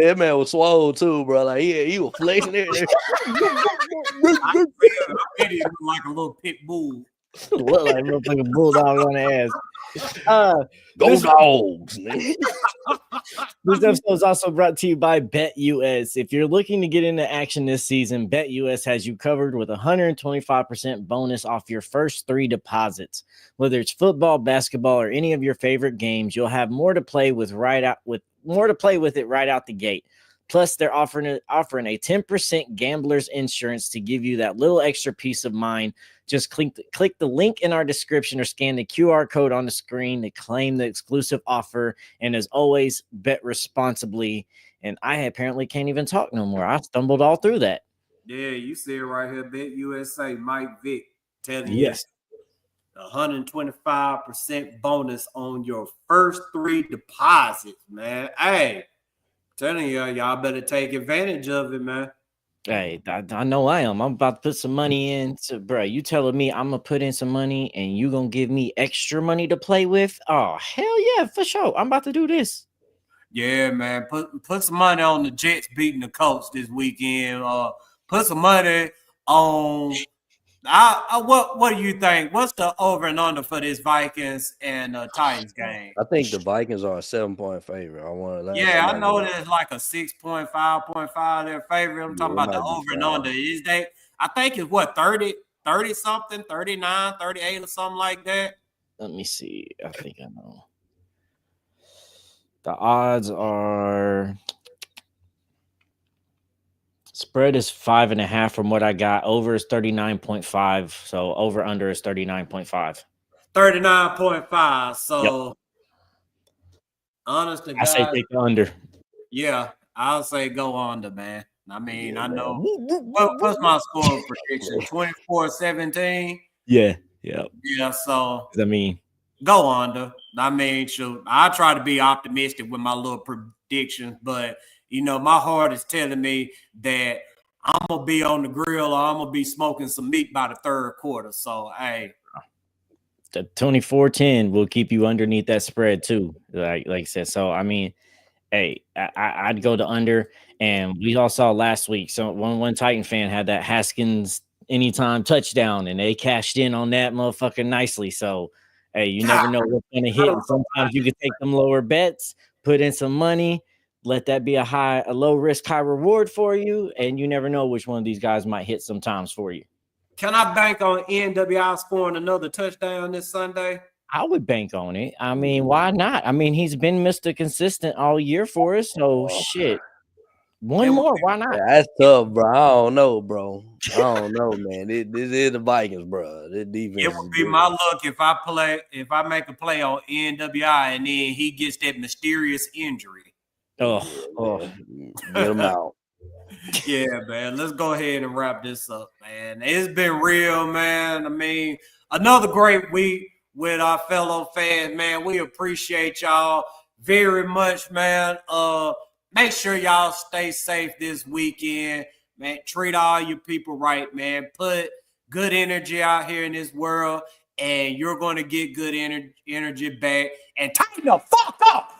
That man was swole too, bro. Like he was flexing it. I bet he looked like a little pit bull. Look like a motherfucking bulldog on the ass. Go dogs. This episode is also brought to you by BetUS. If you're looking to get into action this season, BetUS has you covered with 125% bonus off your first 3 deposits. Whether it's football, basketball, or any of your favorite games, you'll have more to play with it right out the gate. Plus, they're offering a 10% gambler's insurance to give you that little extra peace of mind. Just click the link in our description or scan the QR code on the screen to claim the exclusive offer. And as always, bet responsibly. And I apparently can't even talk no more. I stumbled all through that. Yeah, you see it right here. Bet USA, Mike Vick telling Yes. you 125% bonus on your first 3 deposits, man. Hey, telling you, y'all better take advantage of it, man. Hey, I know I am. I'm about to put some money in. So, bro, you telling me I'm going to put in some money and you going to give me extra money to play with? Oh, hell yeah, for sure. I'm about to do this. Yeah, man. Put some money on the Jets beating the Colts this weekend. Put some money on what do you think? What's the over and under for this Vikings and Titans game? I think the Vikings are a 7-point favorite. I know there's like a 6.5, 0.5 their favorite. I'm talking about the over and under. I think it's what 30 something, 39, 38 or something like that. Let me see. I think I know. The odds are spread is 5.5 from what I got. Over is 39.5. So over under is 39.5. 39.5. So yep. Honest to God, I say take the under. Yeah, I'll say go under, man. I mean, I know. What's my score prediction? 24-17? Yeah. Yeah. Yeah, so I mean, go under. I mean, shoot, I try to be optimistic with my little predictions, but you know, my heart is telling me that I'm gonna be on the grill or I'm gonna be smoking some meat by the third quarter. So, hey, the 24-10 will keep you underneath that spread too. Like I said. So, I mean, hey, I'd go to under, and we all saw last week. So one Titan fan had that Haskins anytime touchdown, and they cashed in on that motherfucker nicely. So, hey, you never know what's gonna hit. And sometimes you can take them lower bets, put in some money, let that be a low risk, high reward for you, and you never know which one of these guys might hit sometimes for you. Can I bank on NWI scoring another touchdown this Sunday? I would bank on it. I mean, why not? I mean, he's been Mr. Consistent all year for us, so shit. One more, why not? That's tough, bro. I don't know, bro. I don't know, man. This is the Vikings, bro. This defense. It would be my luck if I make a play on NWI and then he gets that mysterious injury. Oh. Get him out. Yeah, man. Let's go ahead and wrap this up, man. It's been real, man. I mean, another great week with our fellow fans, man. We appreciate y'all very much, man. Make sure y'all stay safe this weekend, man. Treat all your people right, man. Put good energy out here in this world, and you're going to get good energy back. And tighten the fuck up.